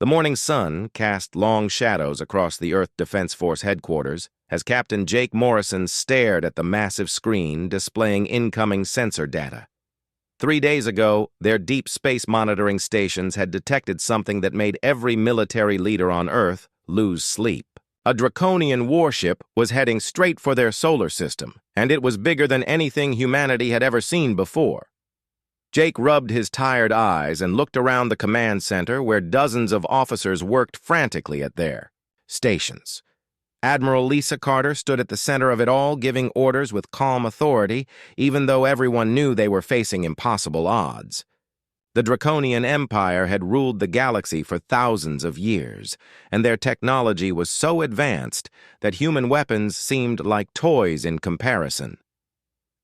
The morning sun cast long shadows across the Earth Defense Force headquarters as Captain Jake Morrison stared at the massive screen displaying incoming sensor data. 3 days ago, their deep space monitoring stations had detected something that made every military leader on Earth lose sleep. A Draconian warship was heading straight for their solar system, and it was bigger than anything humanity had ever seen before. Jake rubbed his tired eyes and looked around the command center where dozens of officers worked frantically at their stations. Admiral Lisa Carter stood at the center of it all, giving orders with calm authority, even though everyone knew they were facing impossible odds. The Draconian Empire had ruled the galaxy for thousands of years, and their technology was so advanced that human weapons seemed like toys in comparison.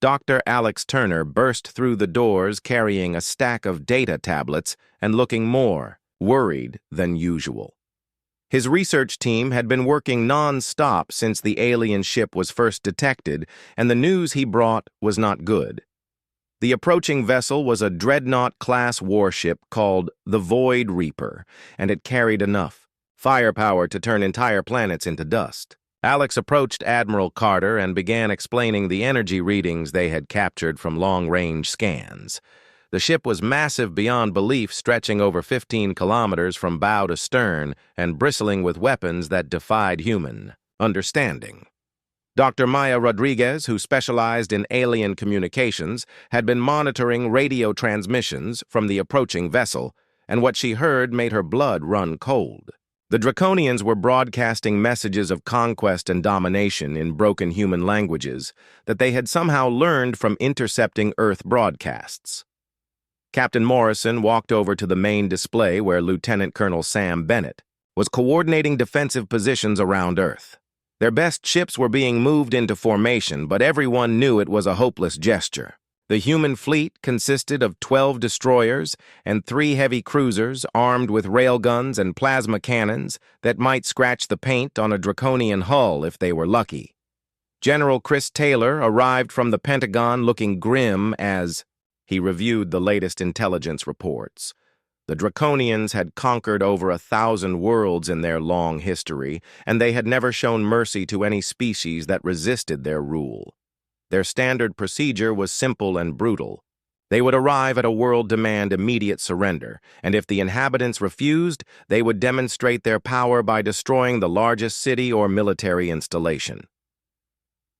Dr. Alex Turner burst through the doors carrying a stack of data tablets and looking more worried than usual. His research team had been working non-stop since the alien ship was first detected, and the news he brought was not good. The approaching vessel was a dreadnought-class warship called the Void Reaper, and it carried enough firepower to turn entire planets into dust. Alex approached Admiral Carter and began explaining the energy readings they had captured from long-range scans. The ship was massive beyond belief, stretching over 15 kilometers from bow to stern and bristling with weapons that defied human understanding. Dr. Maya Rodriguez, who specialized in alien communications, had been monitoring radio transmissions from the approaching vessel, and what she heard made her blood run cold. The Draconians were broadcasting messages of conquest and domination in broken human languages that they had somehow learned from intercepting Earth broadcasts. Captain Morrison walked over to the main display where Lieutenant Colonel Sam Bennett was coordinating defensive positions around Earth. Their best ships were being moved into formation, but everyone knew it was a hopeless gesture. The human fleet consisted of 12 destroyers and 3 heavy cruisers armed with railguns and plasma cannons that might scratch the paint on a Draconian hull if they were lucky. General Chris Taylor arrived from the Pentagon looking grim as he reviewed the latest intelligence reports. The Draconians had conquered over 1,000 worlds in their long history, and they had never shown mercy to any species that resisted their rule. Their standard procedure was simple and brutal. They would arrive at a world demand immediate surrender, and if the inhabitants refused, they would demonstrate their power by destroying the largest city or military installation.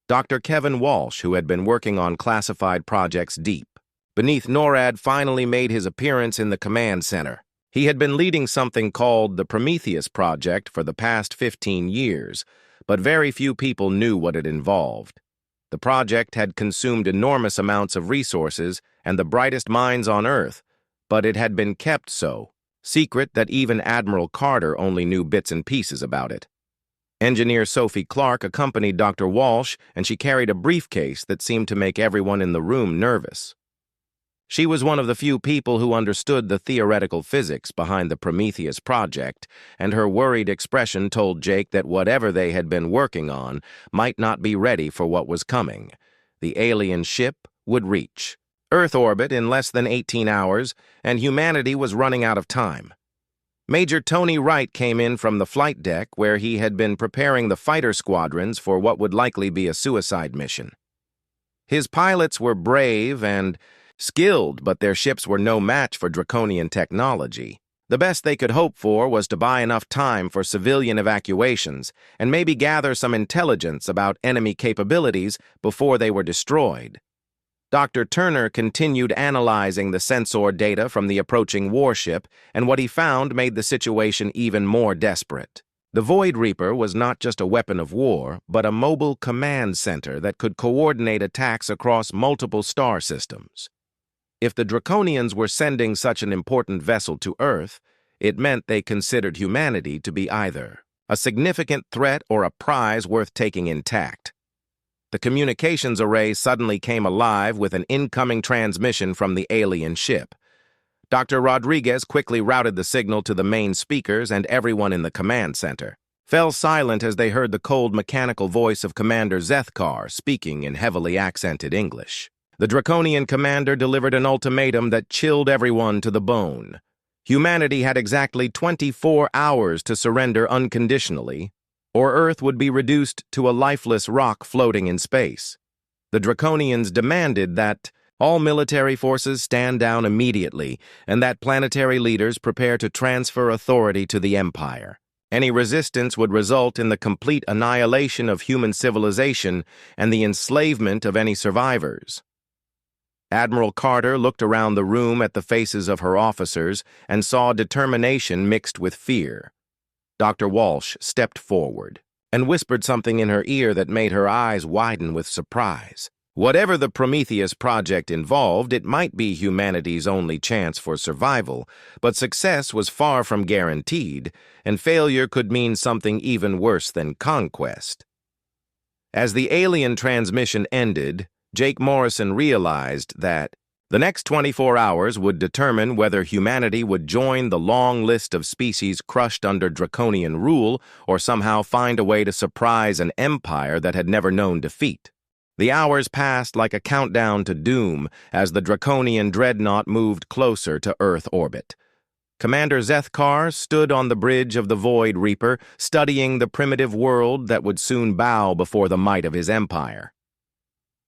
Dr. Kevin Walsh, who had been working on classified projects deep beneath NORAD, finally made his appearance in the command center. He had been leading something called the Prometheus Project for the past 15 years, but very few people knew what it involved. The project had consumed enormous amounts of resources and the brightest minds on Earth, but it had been kept so secret that even Admiral Carter only knew bits and pieces about it. Engineer Sophie Clark accompanied Dr. Walsh, and she carried a briefcase that seemed to make everyone in the room nervous. She was one of the few people who understood the theoretical physics behind the Prometheus project, and her worried expression told Jake that whatever they had been working on might not be ready for what was coming. The alien ship would reach Earth orbit in less than 18 hours, and humanity was running out of time. Major Tony Wright came in from the flight deck where he had been preparing the fighter squadrons for what would likely be a suicide mission. His pilots were brave and skilled, but their ships were no match for Draconian technology. The best they could hope for was to buy enough time for civilian evacuations and maybe gather some intelligence about enemy capabilities before they were destroyed. Dr. Turner continued analyzing the sensor data from the approaching warship, and what he found made the situation even more desperate. The Void Reaper was not just a weapon of war, but a mobile command center that could coordinate attacks across multiple star systems. If the Draconians were sending such an important vessel to Earth, it meant they considered humanity to be either a significant threat or a prize worth taking intact. The communications array suddenly came alive with an incoming transmission from the alien ship. Dr. Rodriguez quickly routed the signal to the main speakers, and everyone in the command center fell silent as they heard the cold mechanical voice of Commander Zethkar speaking in heavily accented English. The Draconian commander delivered an ultimatum that chilled everyone to the bone. Humanity had exactly 24 hours to surrender unconditionally, or Earth would be reduced to a lifeless rock floating in space. The Draconians demanded that all military forces stand down immediately and that planetary leaders prepare to transfer authority to the Empire. Any resistance would result in the complete annihilation of human civilization and the enslavement of any survivors. Admiral Carter looked around the room at the faces of her officers and saw determination mixed with fear. Dr. Walsh stepped forward and whispered something in her ear that made her eyes widen with surprise. Whatever the Prometheus project involved, it might be humanity's only chance for survival, but success was far from guaranteed, and failure could mean something even worse than conquest. As the alien transmission ended, Jake Morrison realized that the next 24 hours would determine whether humanity would join the long list of species crushed under Draconian rule or somehow find a way to surprise an empire that had never known defeat. The hours passed like a countdown to doom as the Draconian dreadnought moved closer to Earth orbit. Commander Zethkar stood on the bridge of the Void Reaper, studying the primitive world that would soon bow before the might of his empire.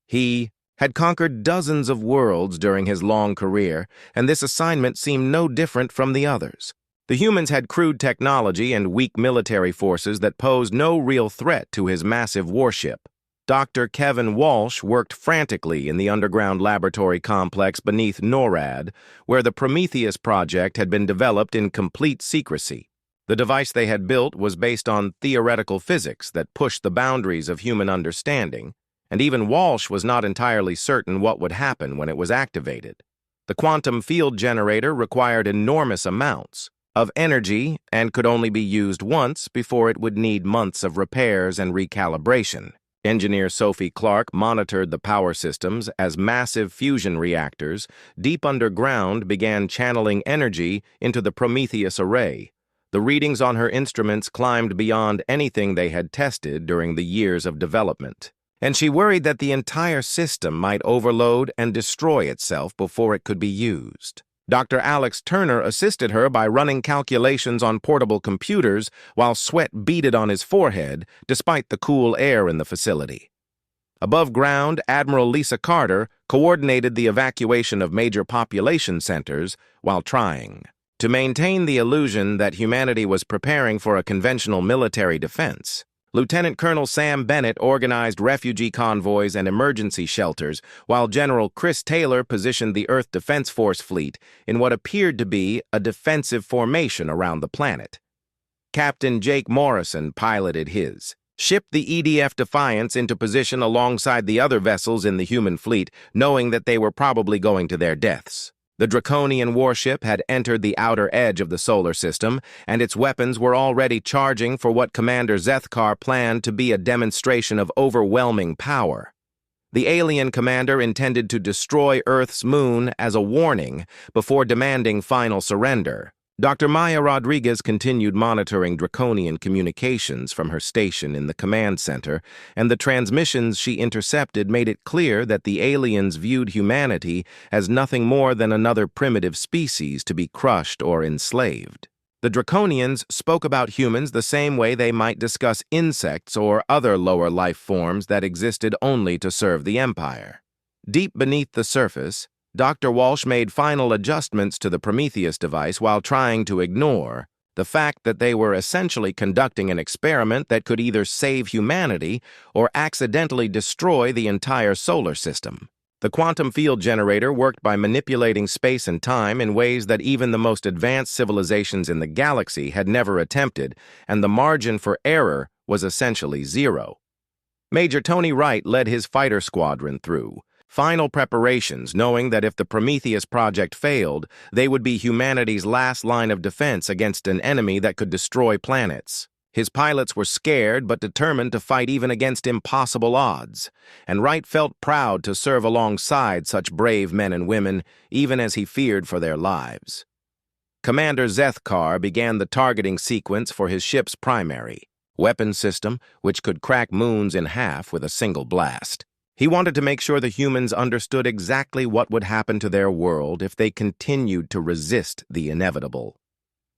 He had conquered dozens of worlds during his long career, and this assignment seemed no different from the others. The humans had crude technology and weak military forces that posed no real threat to his massive warship. Dr. Kevin Walsh worked frantically in the underground laboratory complex beneath NORAD, where the Prometheus project had been developed in complete secrecy. The device they had built was based on theoretical physics that pushed the boundaries of human understanding, and even Walsh was not entirely certain what would happen when it was activated. The quantum field generator required enormous amounts of energy and could only be used once before it would need months of repairs and recalibration. Engineer Sophie Clark monitored the power systems as massive fusion reactors deep underground began channeling energy into the Prometheus array. The readings on her instruments climbed beyond anything they had tested during the years of development, and she worried that the entire system might overload and destroy itself before it could be used. Dr. Alex Turner assisted her by running calculations on portable computers while sweat beaded on his forehead despite the cool air in the facility. Above ground, Admiral Lisa Carter coordinated the evacuation of major population centers while trying to maintain the illusion that humanity was preparing for a conventional military defense. Lieutenant Colonel Sam Bennett organized refugee convoys and emergency shelters, while General Chris Taylor positioned the Earth Defense Force fleet in what appeared to be a defensive formation around the planet. Captain Jake Morrison piloted his ship, the EDF Defiance, into position alongside the other vessels in the human fleet, knowing that they were probably going to their deaths. The Draconian warship had entered the outer edge of the solar system, and its weapons were already charging for what Commander Zethkar planned to be a demonstration of overwhelming power. The alien commander intended to destroy Earth's moon as a warning before demanding final surrender. Dr. Maya Rodriguez continued monitoring Draconian communications from her station in the command center, and the transmissions she intercepted made it clear that the aliens viewed humanity as nothing more than another primitive species to be crushed or enslaved. The Draconians spoke about humans the same way they might discuss insects or other lower life forms that existed only to serve the Empire. Deep beneath the surface, Dr. Walsh made final adjustments to the Prometheus device while trying to ignore the fact that they were essentially conducting an experiment that could either save humanity or accidentally destroy the entire solar system. The quantum field generator worked by manipulating space and time in ways that even the most advanced civilizations in the galaxy had never attempted, and the margin for error was essentially zero. Major Tony Wright led his fighter squadron through final preparations, knowing that if the Prometheus project failed, they would be humanity's last line of defense against an enemy that could destroy planets. His pilots were scared but determined to fight even against impossible odds, and Wright felt proud to serve alongside such brave men and women, even as he feared for their lives. Commander Zethkar began the targeting sequence for his ship's primary weapon system, which could crack moons in half with a single blast. He wanted to make sure the humans understood exactly what would happen to their world if they continued to resist the inevitable.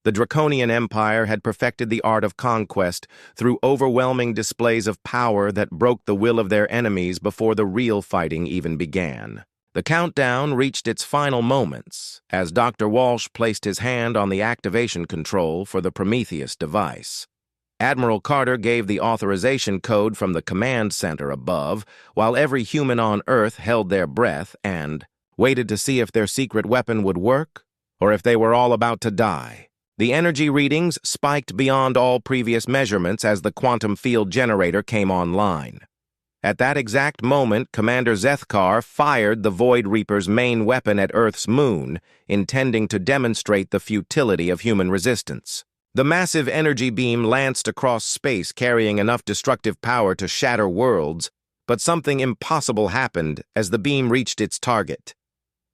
The Draconian Empire had perfected the art of conquest through overwhelming displays of power that broke the will of their enemies before the real fighting even began. The countdown reached its final moments as Dr. Walsh placed his hand on the activation control for the Prometheus device. Admiral Carter gave the authorization code from the command center above, while every human on Earth held their breath and waited to see if their secret weapon would work or if they were all about to die. The energy readings spiked beyond all previous measurements as the quantum field generator came online. At that exact moment, Commander Zethkar fired the Void Reaper's main weapon at Earth's moon, intending to demonstrate the futility of human resistance. The massive energy beam lanced across space, carrying enough destructive power to shatter worlds, but something impossible happened as the beam reached its target.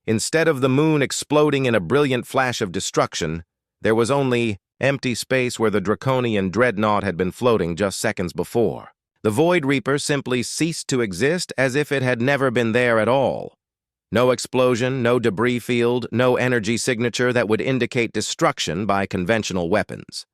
Instead of the moon exploding in a brilliant flash of destruction, there was only empty space where the Draconian dreadnought had been floating just seconds before. The Void Reaper simply ceased to exist as if it had never been there at all. No explosion, no debris field, no energy signature that would indicate destruction by conventional weapons.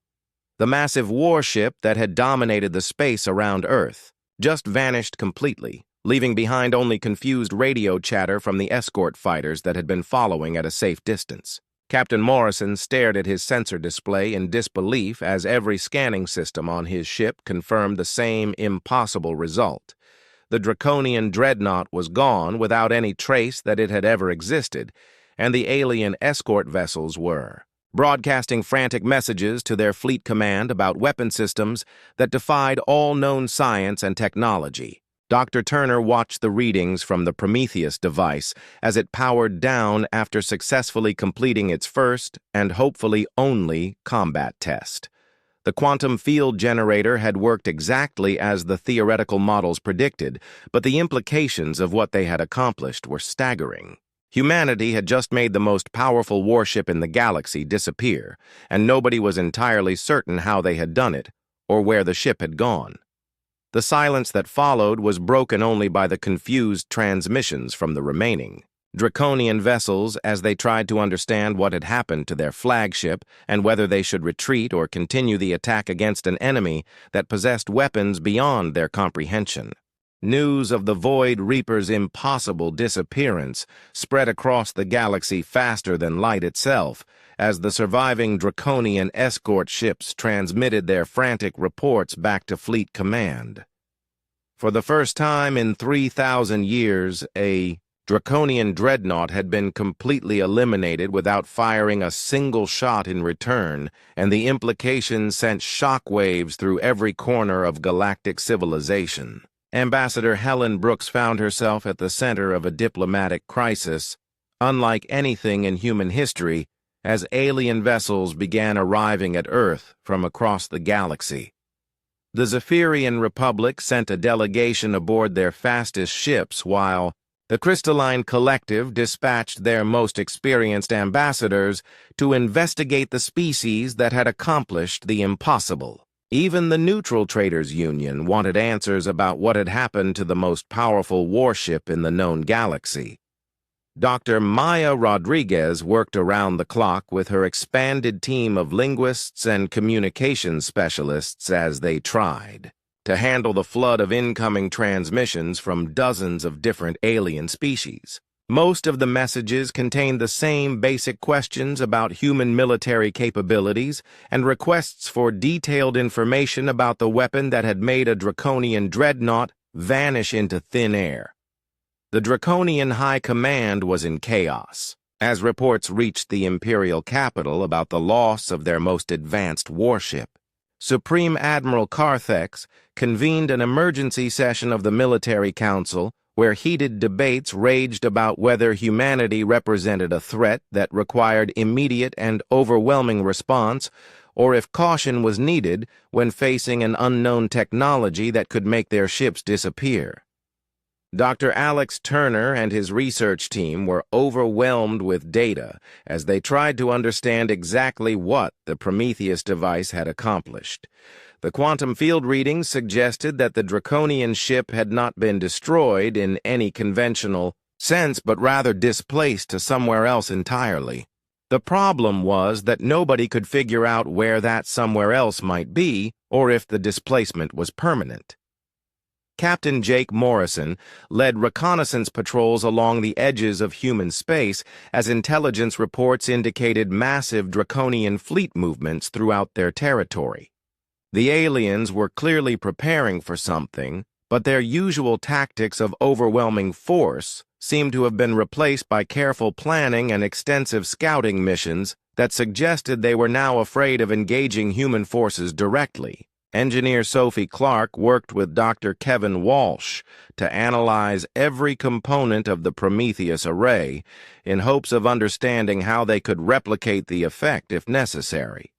The massive warship that had dominated the space around Earth just vanished completely, leaving behind only confused radio chatter from the escort fighters that had been following at a safe distance. Captain Morrison stared at his sensor display in disbelief as every scanning system on his ship confirmed the same impossible result. The Draconian dreadnought was gone without any trace that it had ever existed, and the alien escort vessels were broadcasting frantic messages to their fleet command about weapon systems that defied all known science and technology. Dr. Turner watched the readings from the Prometheus device as it powered down after successfully completing its first and hopefully only combat test. The quantum field generator had worked exactly as the theoretical models predicted, but the implications of what they had accomplished were staggering. Humanity had just made the most powerful warship in the galaxy disappear, and nobody was entirely certain how they had done it or where the ship had gone. The silence that followed was broken only by the confused transmissions from the remaining Draconian vessels as they tried to understand what had happened to their flagship and whether they should retreat or continue the attack against an enemy that possessed weapons beyond their comprehension. News of the Void Reaper's impossible disappearance spread across the galaxy faster than light itself, as the surviving Draconian escort ships transmitted their frantic reports back to Fleet Command. For the first time in 3,000 years, a Draconian dreadnought had been completely eliminated without firing a single shot in return, and the implications sent shockwaves through every corner of galactic civilization. Ambassador Helen Brooks found herself at the center of a diplomatic crisis, unlike anything in human history, as alien vessels began arriving at Earth from across the galaxy. The Zephyrian Republic sent a delegation aboard their fastest ships, while the Crystalline Collective dispatched their most experienced ambassadors to investigate the species that had accomplished the impossible. Even the Neutral Traders Union wanted answers about what had happened to the most powerful warship in the known galaxy. Dr. Maya Rodriguez worked around the clock with her expanded team of linguists and communications specialists as they tried to handle the flood of incoming transmissions from dozens of different alien species. Most of the messages contained the same basic questions about human military capabilities and requests for detailed information about the weapon that had made a Draconian dreadnought vanish into thin air. The Draconian High Command was in chaos, as reports reached the Imperial capital about the loss of their most advanced warship. Supreme Admiral Carthex convened an emergency session of the Military Council where heated debates raged about whether humanity represented a threat that required immediate and overwhelming response, or if caution was needed when facing an unknown technology that could make their ships disappear. Dr. Alex Turner and his research team were overwhelmed with data as they tried to understand exactly what the Prometheus device had accomplished. The quantum field readings suggested that the Draconian ship had not been destroyed in any conventional sense, but rather displaced to somewhere else entirely. The problem was that nobody could figure out where that somewhere else might be, or if the displacement was permanent. Captain Jake Morrison led reconnaissance patrols along the edges of human space as intelligence reports indicated massive Draconian fleet movements throughout their territory. The aliens were clearly preparing for something, but their usual tactics of overwhelming force seemed to have been replaced by careful planning and extensive scouting missions that suggested they were now afraid of engaging human forces directly. Engineer Sophie Clark worked with Dr. Kevin Walsh to analyze every component of the Prometheus array in hopes of understanding how they could replicate the effect if necessary.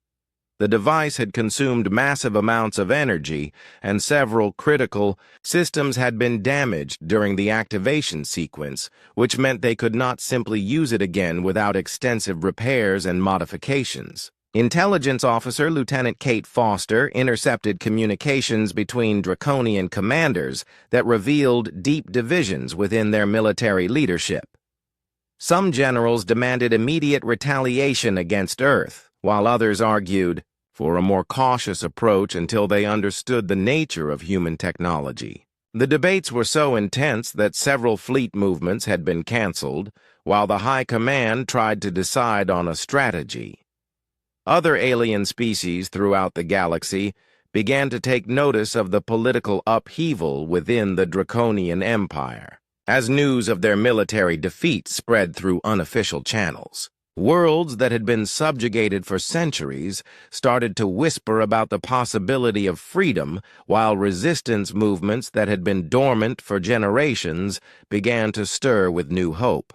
The device had consumed massive amounts of energy, and several critical systems had been damaged during the activation sequence, which meant they could not simply use it again without extensive repairs and modifications. Intelligence Officer Lieutenant Kate Foster intercepted communications between Draconian commanders that revealed deep divisions within their military leadership. Some generals demanded immediate retaliation against Earth, while others argued for a more cautious approach until they understood the nature of human technology. The debates were so intense that several fleet movements had been canceled, while the High Command tried to decide on a strategy. Other alien species throughout the galaxy began to take notice of the political upheaval within the Draconian Empire, as news of their military defeat spread through unofficial channels. Worlds that had been subjugated for centuries started to whisper about the possibility of freedom, while resistance movements that had been dormant for generations began to stir with new hope.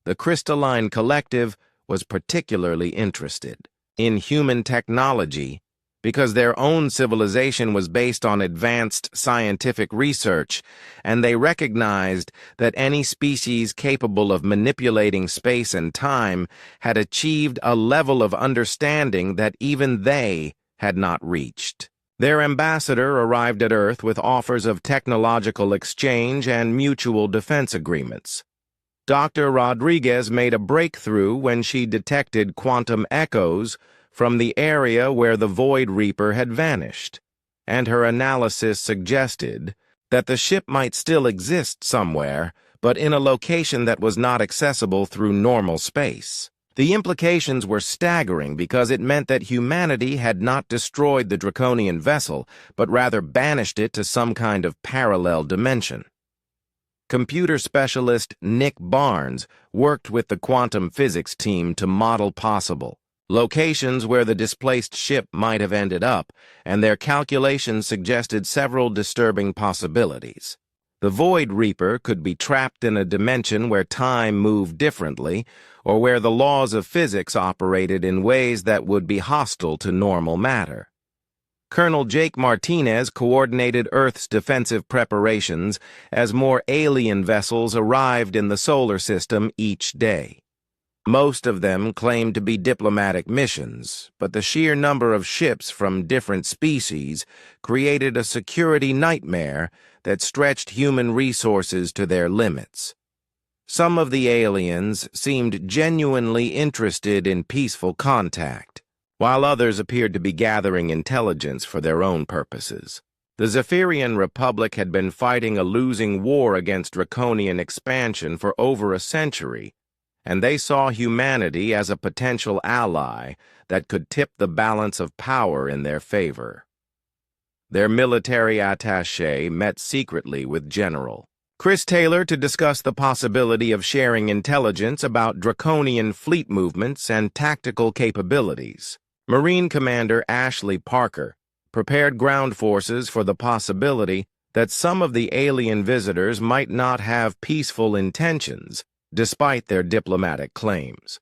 The Crystalline Collective was particularly interested in human technology because their own civilization was based on advanced scientific research, and they recognized that any species capable of manipulating space and time had achieved a level of understanding that even they had not reached. Their ambassador arrived at Earth with offers of technological exchange and mutual defense agreements. Dr. Rodriguez made a breakthrough when she detected quantum echoes from the area where the Void Reaper had vanished, and her analysis suggested that the ship might still exist somewhere, but in a location that was not accessible through normal space. The implications were staggering because it meant that humanity had not destroyed the Draconian vessel, but rather banished it to some kind of parallel dimension. Computer specialist Nick Barnes worked with the quantum physics team to model possible locations where the displaced ship might have ended up, and their calculations suggested several disturbing possibilities. The Void Reaper could be trapped in a dimension where time moved differently, or where the laws of physics operated in ways that would be hostile to normal matter. Colonel Jake Martinez coordinated Earth's defensive preparations as more alien vessels arrived in the solar system each day. Most of them claimed to be diplomatic missions, but the sheer number of ships from different species created a security nightmare that stretched human resources to their limits. Some of the aliens seemed genuinely interested in peaceful contact, while others appeared to be gathering intelligence for their own purposes. The Zephyrian Republic had been fighting a losing war against Draconian expansion for over a century, and they saw humanity as a potential ally that could tip the balance of power in their favor. Their military attaché met secretly with General Chris Taylor to discuss the possibility of sharing intelligence about Draconian fleet movements and tactical capabilities. Marine Commander Ashley Parker prepared ground forces for the possibility that some of the alien visitors might not have peaceful intentions, despite their diplomatic claims.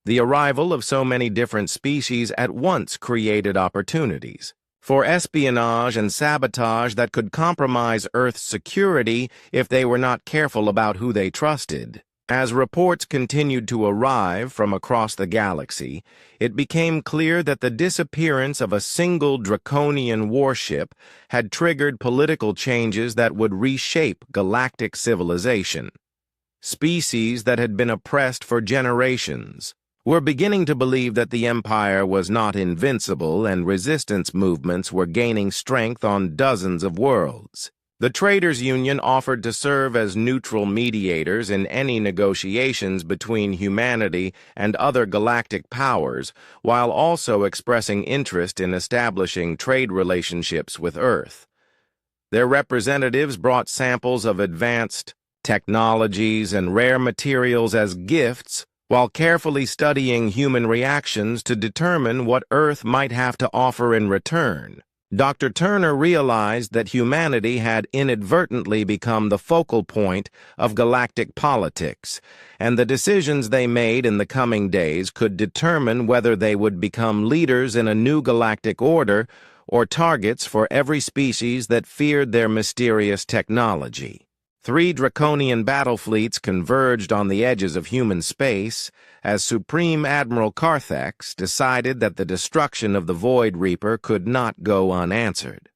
The arrival of so many different species at once created opportunities. for espionage and sabotage that could compromise Earth's security if they were not careful about who they trusted. As reports continued to arrive from across the galaxy, it became clear that the disappearance of a single Draconian warship had triggered political changes that would reshape galactic civilization. Species that had been oppressed for generations were beginning to believe that the Empire was not invincible, and resistance movements were gaining strength on dozens of worlds. The Traders' Union offered to serve as neutral mediators in any negotiations between humanity and other galactic powers, while also expressing interest in establishing trade relationships with Earth. Their representatives brought samples of advanced technologies and rare materials as gifts, while carefully studying human reactions to determine what Earth might have to offer in return. Dr. Turner realized that humanity had inadvertently become the focal point of galactic politics, and the decisions they made in the coming days could determine whether they would become leaders in a new galactic order or targets for every species that feared their mysterious technology. 3 Draconian battle fleets converged on the edges of human space as Supreme Admiral Carthax decided that the destruction of the Void Reaper could not go unanswered.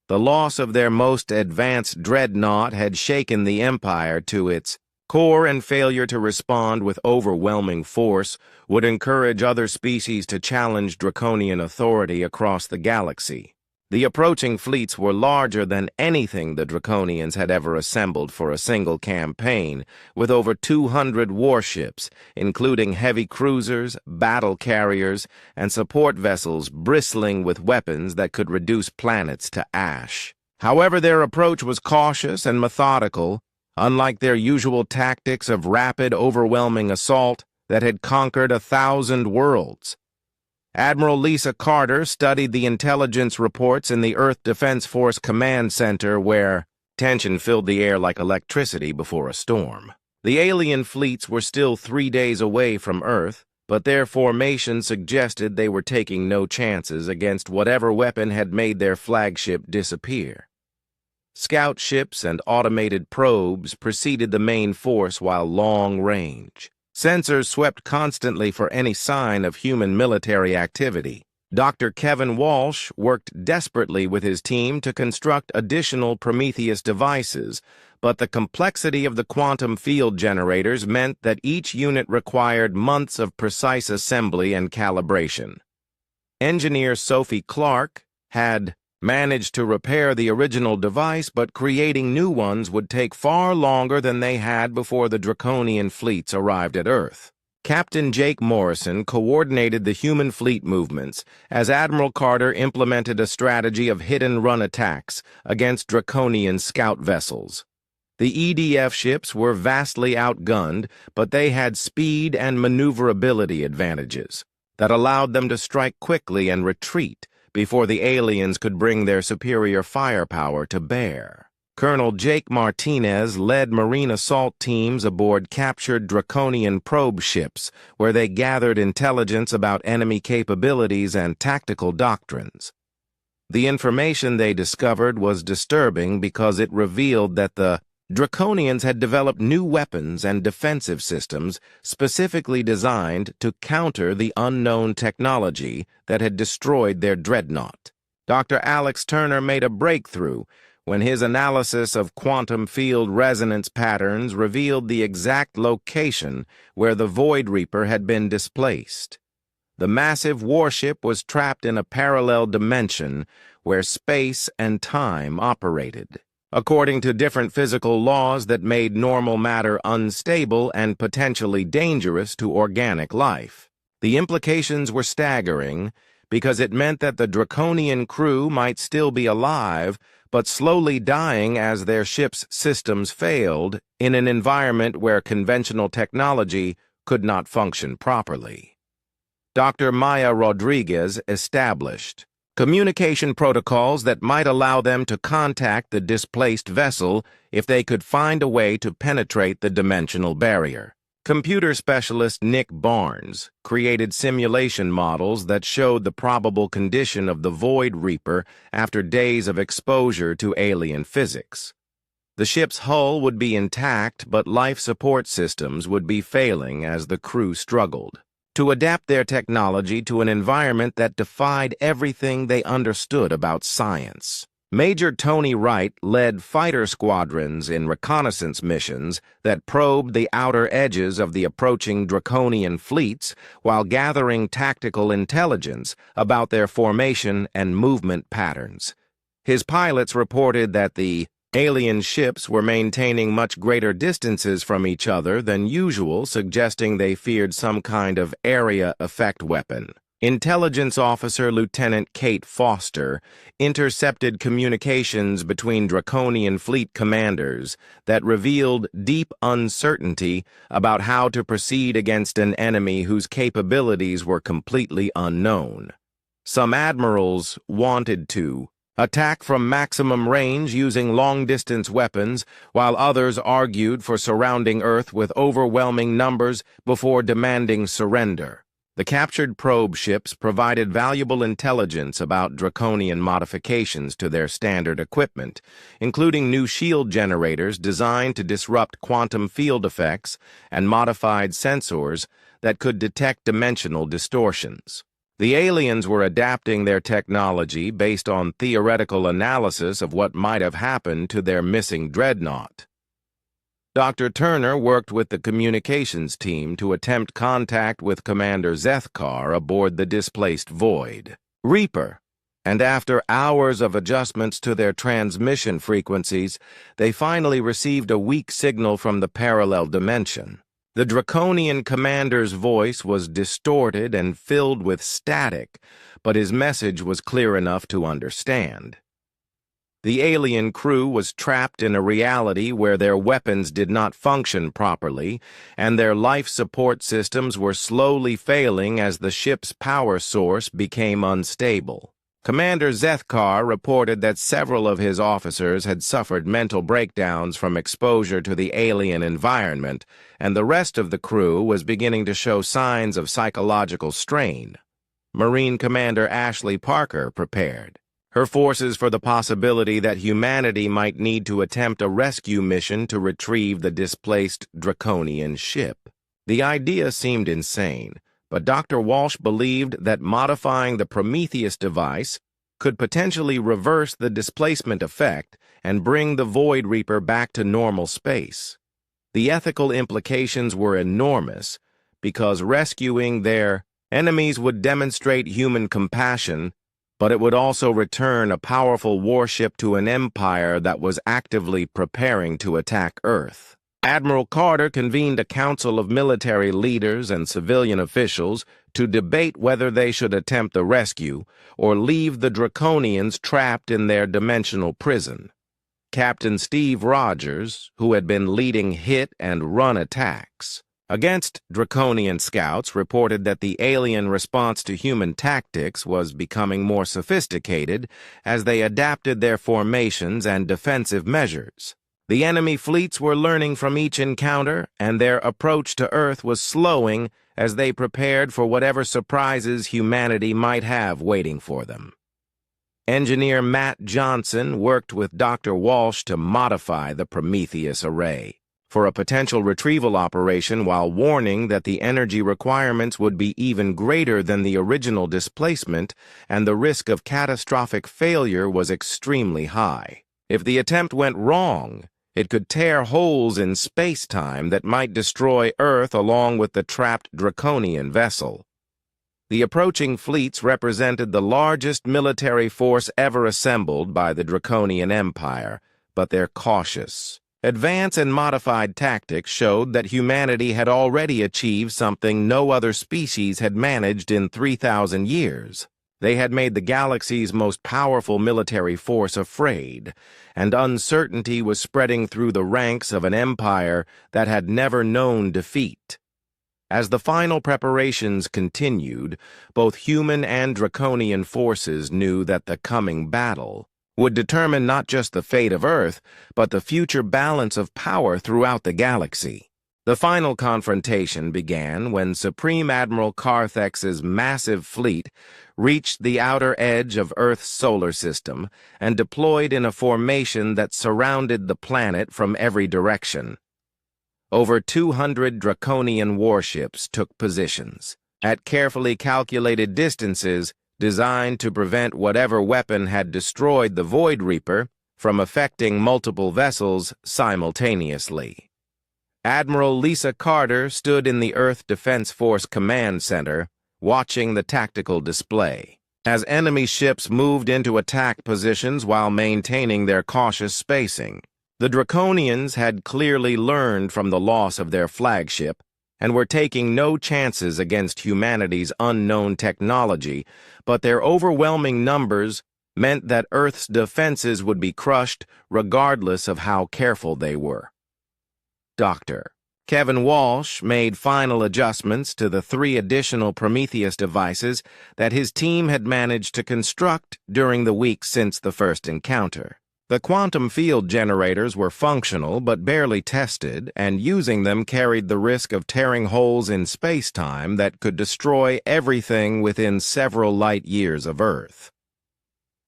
The loss of their most advanced dreadnought had shaken the Empire to its core, and failure to respond with overwhelming force would encourage other species to challenge Draconian authority across the galaxy. The approaching fleets were larger than anything the Draconians had ever assembled for a single campaign, with over 200 warships, including heavy cruisers, battle carriers, and support vessels bristling with weapons that could reduce planets to ash. However, their approach was cautious and methodical, unlike their usual tactics of rapid, overwhelming assault that had conquered 1,000 worlds. Admiral Lisa Carter studied the intelligence reports in the Earth Defense Force Command Center, where tension filled the air like electricity before a storm. The alien fleets were still 3 days away from Earth, but their formation suggested they were taking no chances against whatever weapon had made their flagship disappear. Scout ships and automated probes preceded the main force while long-range. Sensors swept constantly for any sign of human military activity. Dr. Kevin Walsh worked desperately with his team to construct additional Prometheus devices, but the complexity of the quantum field generators meant that each unit required months of precise assembly and calibration. Engineer Sophie Clark had managed to repair the original device, but creating new ones would take far longer than they had before the Draconian fleets arrived at Earth. Captain Jake Morrison coordinated the human fleet movements as Admiral Carter implemented a strategy of hit-and-run attacks against Draconian scout vessels. The EDF ships were vastly outgunned, but they had speed and maneuverability advantages that allowed them to strike quickly and retreat before the aliens could bring their superior firepower to bear. Colonel Jake Martinez led marine assault teams aboard captured Draconian probe ships, where they gathered intelligence about enemy capabilities and tactical doctrines. The information they discovered was disturbing because it revealed that the Draconians had developed new weapons and defensive systems specifically designed to counter the unknown technology that had destroyed their dreadnought. Dr. Alex Turner made a breakthrough when his analysis of quantum field resonance patterns revealed the exact location where the Void Reaper had been displaced. The massive warship was trapped in a parallel dimension where space and time operated according to different physical laws that made normal matter unstable and potentially dangerous to organic life. The implications were staggering because it meant that the Draconian crew might still be alive, but slowly dying as their ship's systems failed in an environment where conventional technology could not function properly. Dr. Maya Rodriguez established communication protocols that might allow them to contact the displaced vessel if they could find a way to penetrate the dimensional barrier. Computer specialist Nick Barnes created simulation models that showed the probable condition of the Void Reaper after days of exposure to alien physics. The ship's hull would be intact, but life support systems would be failing as the crew struggled to adapt their technology to an environment that defied everything they understood about science. Major Tony Wright led fighter squadrons in reconnaissance missions that probed the outer edges of the approaching Draconian fleets while gathering tactical intelligence about their formation and movement patterns. His pilots reported that the alien ships were maintaining much greater distances from each other than usual, suggesting they feared some kind of area effect weapon. Intelligence Officer Lieutenant Kate Foster intercepted communications between Draconian fleet commanders that revealed deep uncertainty about how to proceed against an enemy whose capabilities were completely unknown. Some admirals wanted to attack from maximum range using long-distance weapons, while others argued for surrounding Earth with overwhelming numbers before demanding surrender. The captured probe ships provided valuable intelligence about Draconian modifications to their standard equipment, including new shield generators designed to disrupt quantum field effects and modified sensors that could detect dimensional distortions. The aliens were adapting their technology based on theoretical analysis of what might have happened to their missing dreadnought. Dr. Turner worked with the communications team to attempt contact with Commander Zethkar aboard the displaced Void Reaper, and after hours of adjustments to their transmission frequencies, they finally received a weak signal from the parallel dimension. The Draconian commander's voice was distorted and filled with static, but his message was clear enough to understand. The alien crew was trapped in a reality where their weapons did not function properly, and their life support systems were slowly failing as the ship's power source became unstable. Commander Zethkar reported that several of his officers had suffered mental breakdowns from exposure to the alien environment, and the rest of the crew was beginning to show signs of psychological strain. Marine Commander Ashley Parker prepared her forces for the possibility that humanity might need to attempt a rescue mission to retrieve the displaced Draconian ship. The idea seemed insane, but Dr. Walsh believed that modifying the Prometheus device could potentially reverse the displacement effect and bring the Void Reaper back to normal space. The ethical implications were enormous because rescuing their enemies would demonstrate human compassion, but it would also return a powerful warship to an empire that was actively preparing to attack Earth. Admiral Carter convened a council of military leaders and civilian officials to debate whether they should attempt the rescue or leave the Draconians trapped in their dimensional prison. Captain Steve Rogers, who had been leading hit and run attacks against Draconian scouts, reported that the alien response to human tactics was becoming more sophisticated as they adapted their formations and defensive measures. The enemy fleets were learning from each encounter, and their approach to Earth was slowing as they prepared for whatever surprises humanity might have waiting for them. Engineer Matt Johnson worked with Dr. Walsh to modify the Prometheus array for a potential retrieval operation, while warning that the energy requirements would be even greater than the original displacement and the risk of catastrophic failure was extremely high. If the attempt went wrong, it could tear holes in space-time that might destroy Earth along with the trapped Draconian vessel. The approaching fleets represented the largest military force ever assembled by the Draconian Empire, but their cautious advance and modified tactics showed that humanity had already achieved something no other species had managed in 3,000 years. They had made the galaxy's most powerful military force afraid, and uncertainty was spreading through the ranks of an empire that had never known defeat. As the final preparations continued, both human and Draconian forces knew that the coming battle would determine not just the fate of Earth, but the future balance of power throughout the galaxy. The final confrontation began when Supreme Admiral Carthex's massive fleet reached the outer edge of Earth's solar system and deployed in a formation that surrounded the planet from every direction. Over 200 Draconian warships took positions at carefully calculated distances designed to prevent whatever weapon had destroyed the Void Reaper from affecting multiple vessels simultaneously. Admiral Lisa Carter stood in the Earth Defense Force Command Center, watching the tactical display, as enemy ships moved into attack positions while maintaining their cautious spacing. The Draconians had clearly learned from the loss of their flagship and were taking no chances against humanity's unknown technology, but their overwhelming numbers meant that Earth's defenses would be crushed regardless of how careful they were. Dr. Kevin Walsh made final adjustments to the 3 additional Prometheus devices that his team had managed to construct during the week since the first encounter. The quantum field generators were functional but barely tested, and using them carried the risk of tearing holes in space-time that could destroy everything within several light years of Earth.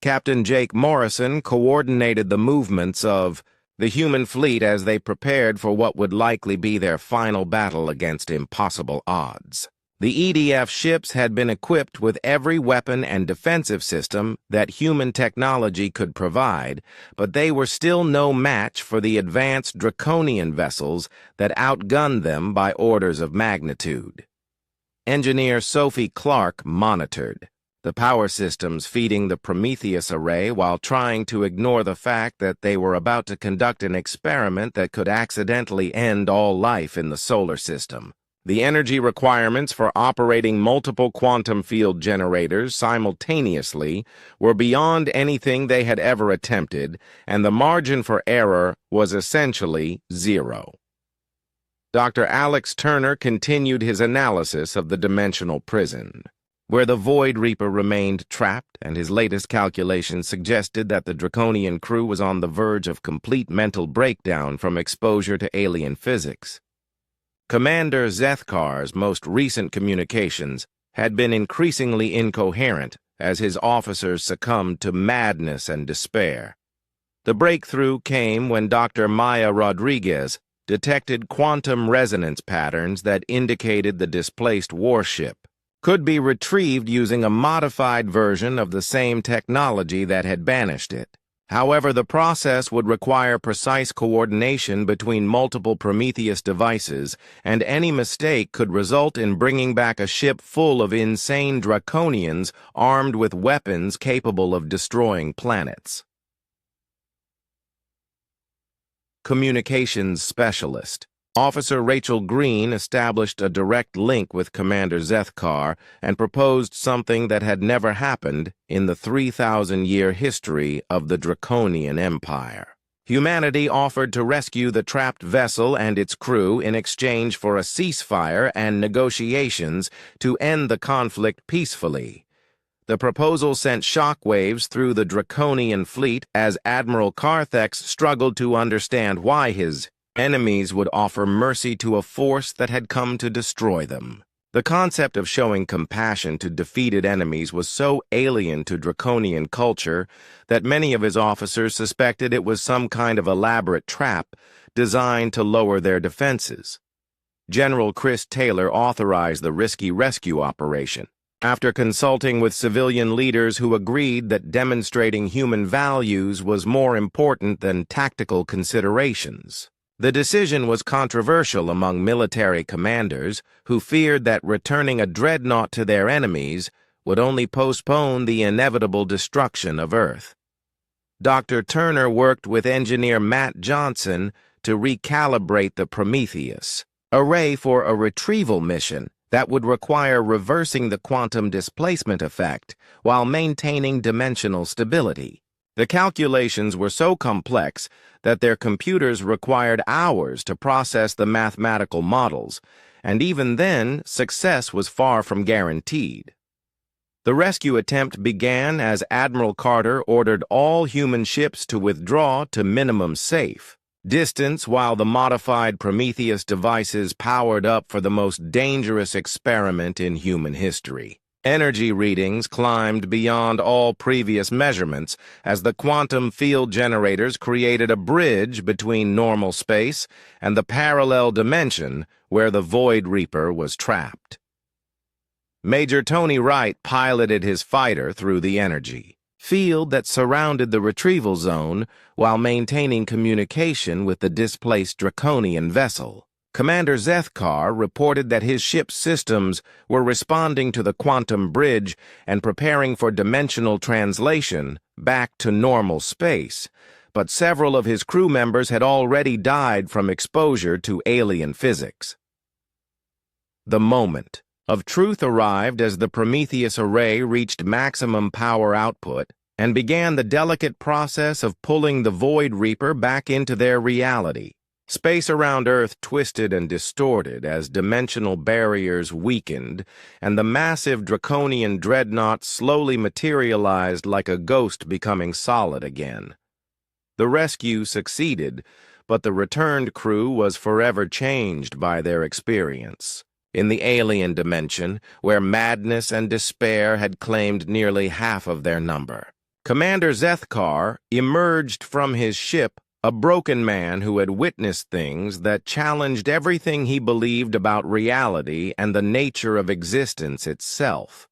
Captain Jake Morrison coordinated the movements of the human fleet as they prepared for what would likely be their final battle against impossible odds. The EDF ships had been equipped with every weapon and defensive system that human technology could provide, but they were still no match for the advanced Draconian vessels that outgunned them by orders of magnitude. Engineer Sophie Clark monitored the power systems feeding the Prometheus array while trying to ignore the fact that they were about to conduct an experiment that could accidentally end all life in the solar system. The energy requirements for operating multiple quantum field generators simultaneously were beyond anything they had ever attempted, and the margin for error was essentially zero. Dr. Alex Turner continued his analysis of the dimensional prison, where the Void Reaper remained trapped, and his latest calculations suggested that the Draconian crew was on the verge of complete mental breakdown from exposure to alien physics. Commander Zethkar's most recent communications had been increasingly incoherent as his officers succumbed to madness and despair. The breakthrough came when Dr. Maya Rodriguez detected quantum resonance patterns that indicated the displaced warship could be retrieved using a modified version of the same technology that had banished it. However, the process would require precise coordination between multiple Prometheus devices, and any mistake could result in bringing back a ship full of insane Draconians armed with weapons capable of destroying planets. Communications Specialist Officer Rachel Green established a direct link with Commander Zethkar and proposed something that had never happened in the 3,000-year history of the Draconian Empire. Humanity offered to rescue the trapped vessel and its crew in exchange for a ceasefire and negotiations to end the conflict peacefully. The proposal sent shockwaves through the Draconian fleet as Admiral Carthex struggled to understand why his enemies would offer mercy to a force that had come to destroy them. The concept of showing compassion to defeated enemies was so alien to Draconian culture that many of his officers suspected it was some kind of elaborate trap designed to lower their defenses. General Chris Taylor authorized the risky rescue operation, after consulting with civilian leaders who agreed that demonstrating human values was more important than tactical considerations. The decision was controversial among military commanders who feared that returning a dreadnought to their enemies would only postpone the inevitable destruction of Earth. Dr. Turner worked with engineer Matt Johnson to recalibrate the Prometheus array for a retrieval mission that would require reversing the quantum displacement effect while maintaining dimensional stability. The calculations were so complex that their computers required hours to process the mathematical models, and even then, success was far from guaranteed. The rescue attempt began as Admiral Carter ordered all human ships to withdraw to minimum safe. distance while the modified Prometheus devices powered up for the most dangerous experiment in human history. Energy readings climbed beyond all previous measurements as the quantum field generators created a bridge between normal space and the parallel dimension where the Void Reaper was trapped. Major Tony Wright piloted his fighter through the energy field that surrounded the retrieval zone while maintaining communication with the displaced Draconian vessel. Commander Zethkar reported that his ship's systems were responding to the quantum bridge and preparing for dimensional translation back to normal space, but several of his crew members had already died from exposure to alien physics. The moment of truth arrived as the Prometheus array reached maximum power output and began the delicate process of pulling the Void Reaper back into their reality. Space around Earth twisted and distorted as dimensional barriers weakened, and the massive Draconian dreadnought slowly materialized like a ghost becoming solid again. The rescue succeeded, but the returned crew was forever changed by their experience. In the alien dimension, where madness and despair had claimed nearly half of their number, Commander Zethkar emerged from his ship a broken man who had witnessed things that challenged everything he believed about reality and the nature of existence itself.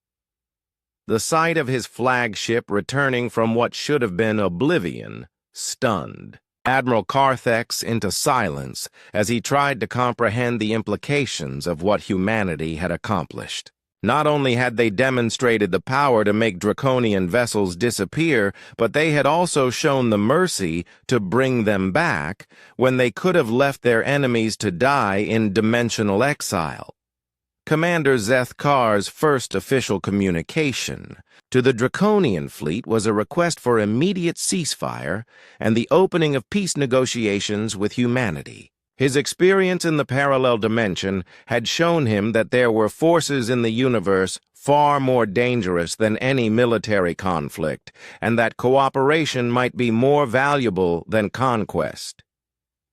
The sight of his flagship returning from what should have been oblivion stunned Admiral Carthex into silence as he tried to comprehend the implications of what humanity had accomplished. Not only had they demonstrated the power to make Draconian vessels disappear, but they had also shown the mercy to bring them back when they could have left their enemies to die in dimensional exile. Commander Zethkar's first official communication to the Draconian fleet was a request for immediate ceasefire and the opening of peace negotiations with humanity. His experience in the parallel dimension had shown him that there were forces in the universe far more dangerous than any military conflict, and that cooperation might be more valuable than conquest.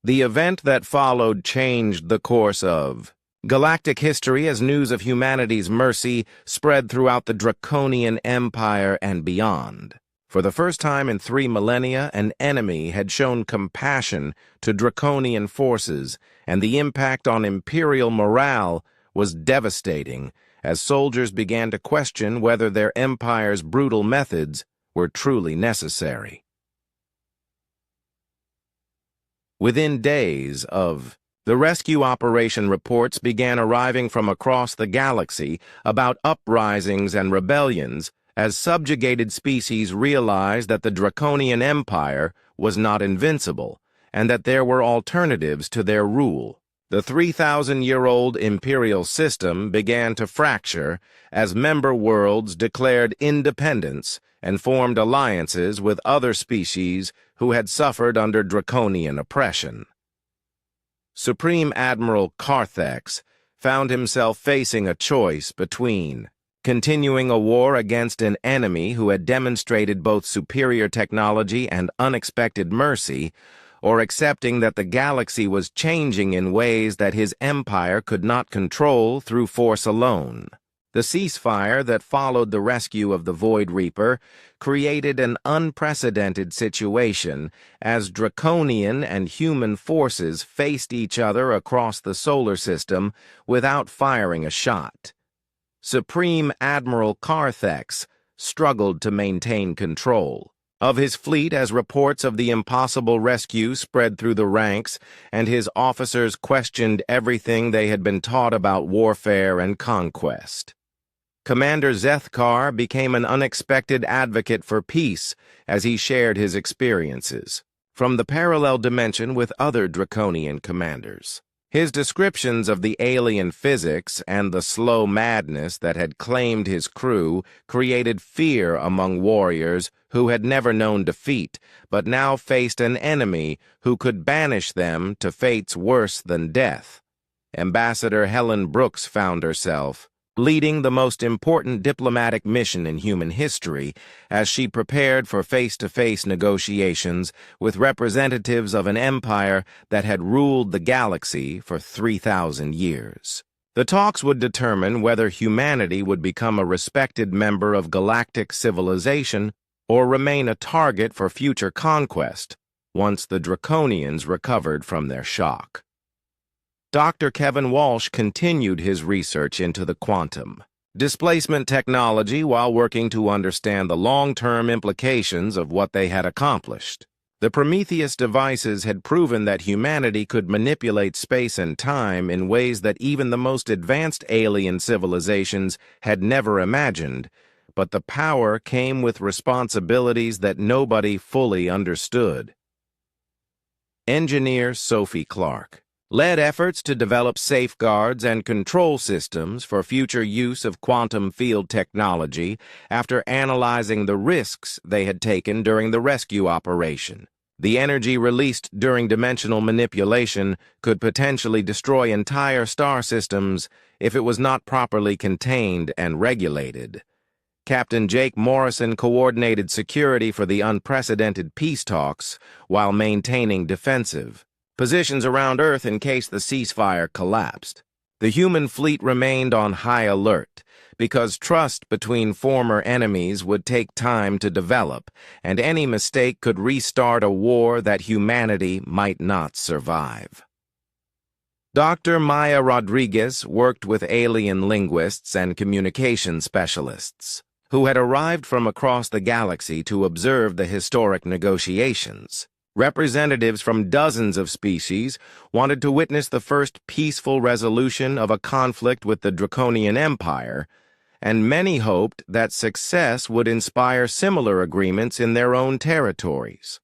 The event that followed changed the course of galactic history as news of humanity's mercy spread throughout the Draconian Empire and beyond. For the first time in 3 millennia, an enemy had shown compassion to Draconian forces, and the impact on Imperial morale was devastating as soldiers began to question whether their empire's brutal methods were truly necessary. Within days of the rescue operation, reports began arriving from across the galaxy about uprisings and rebellions as subjugated species realized that the Draconian Empire was not invincible and that there were alternatives to their rule. The 3,000-year-old imperial system began to fracture as member worlds declared independence and formed alliances with other species who had suffered under Draconian oppression. Supreme Admiral Carthex found himself facing a choice between continuing a war against an enemy who had demonstrated both superior technology and unexpected mercy, or accepting that the galaxy was changing in ways that his empire could not control through force alone. The ceasefire that followed the rescue of the Void Reaper created an unprecedented situation as Draconian and human forces faced each other across the solar system without firing a shot. Supreme Admiral Carthex struggled to maintain control of his fleet as reports of the impossible rescue spread through the ranks, and his officers questioned everything they had been taught about warfare and conquest. Commander Zethkar became an unexpected advocate for peace as he shared his experiences from the parallel dimension with other Draconian commanders. His descriptions of the alien physics and the slow madness that had claimed his crew created fear among warriors who had never known defeat, but now faced an enemy who could banish them to fates worse than death. Ambassador Helen Brooks found herself leading the most important diplomatic mission in human history as she prepared for face-to-face negotiations with representatives of an empire that had ruled the galaxy for 3,000 years. The talks would determine whether humanity would become a respected member of galactic civilization or remain a target for future conquest once the Draconians recovered from their shock. Dr. Kevin Walsh continued his research into the quantum displacement technology while working to understand the long-term implications of what they had accomplished. The Prometheus devices had proven that humanity could manipulate space and time in ways that even the most advanced alien civilizations had never imagined, but the power came with responsibilities that nobody fully understood. Engineer Sophie Clark led efforts to develop safeguards and control systems for future use of quantum field technology after analyzing the risks they had taken during the rescue operation. The energy released during dimensional manipulation could potentially destroy entire star systems if it was not properly contained and regulated. Captain Jake Morrison coordinated security for the unprecedented peace talks while maintaining defensive positions around Earth in case the ceasefire collapsed. The human fleet remained on high alert because trust between former enemies would take time to develop, and any mistake could restart a war that humanity might not survive. Dr. Maya Rodriguez worked with alien linguists and communication specialists who had arrived from across the galaxy to observe the historic negotiations. Representatives from dozens of species wanted to witness the first peaceful resolution of a conflict with the Draconian Empire, and many hoped that success would inspire similar agreements in their own territories.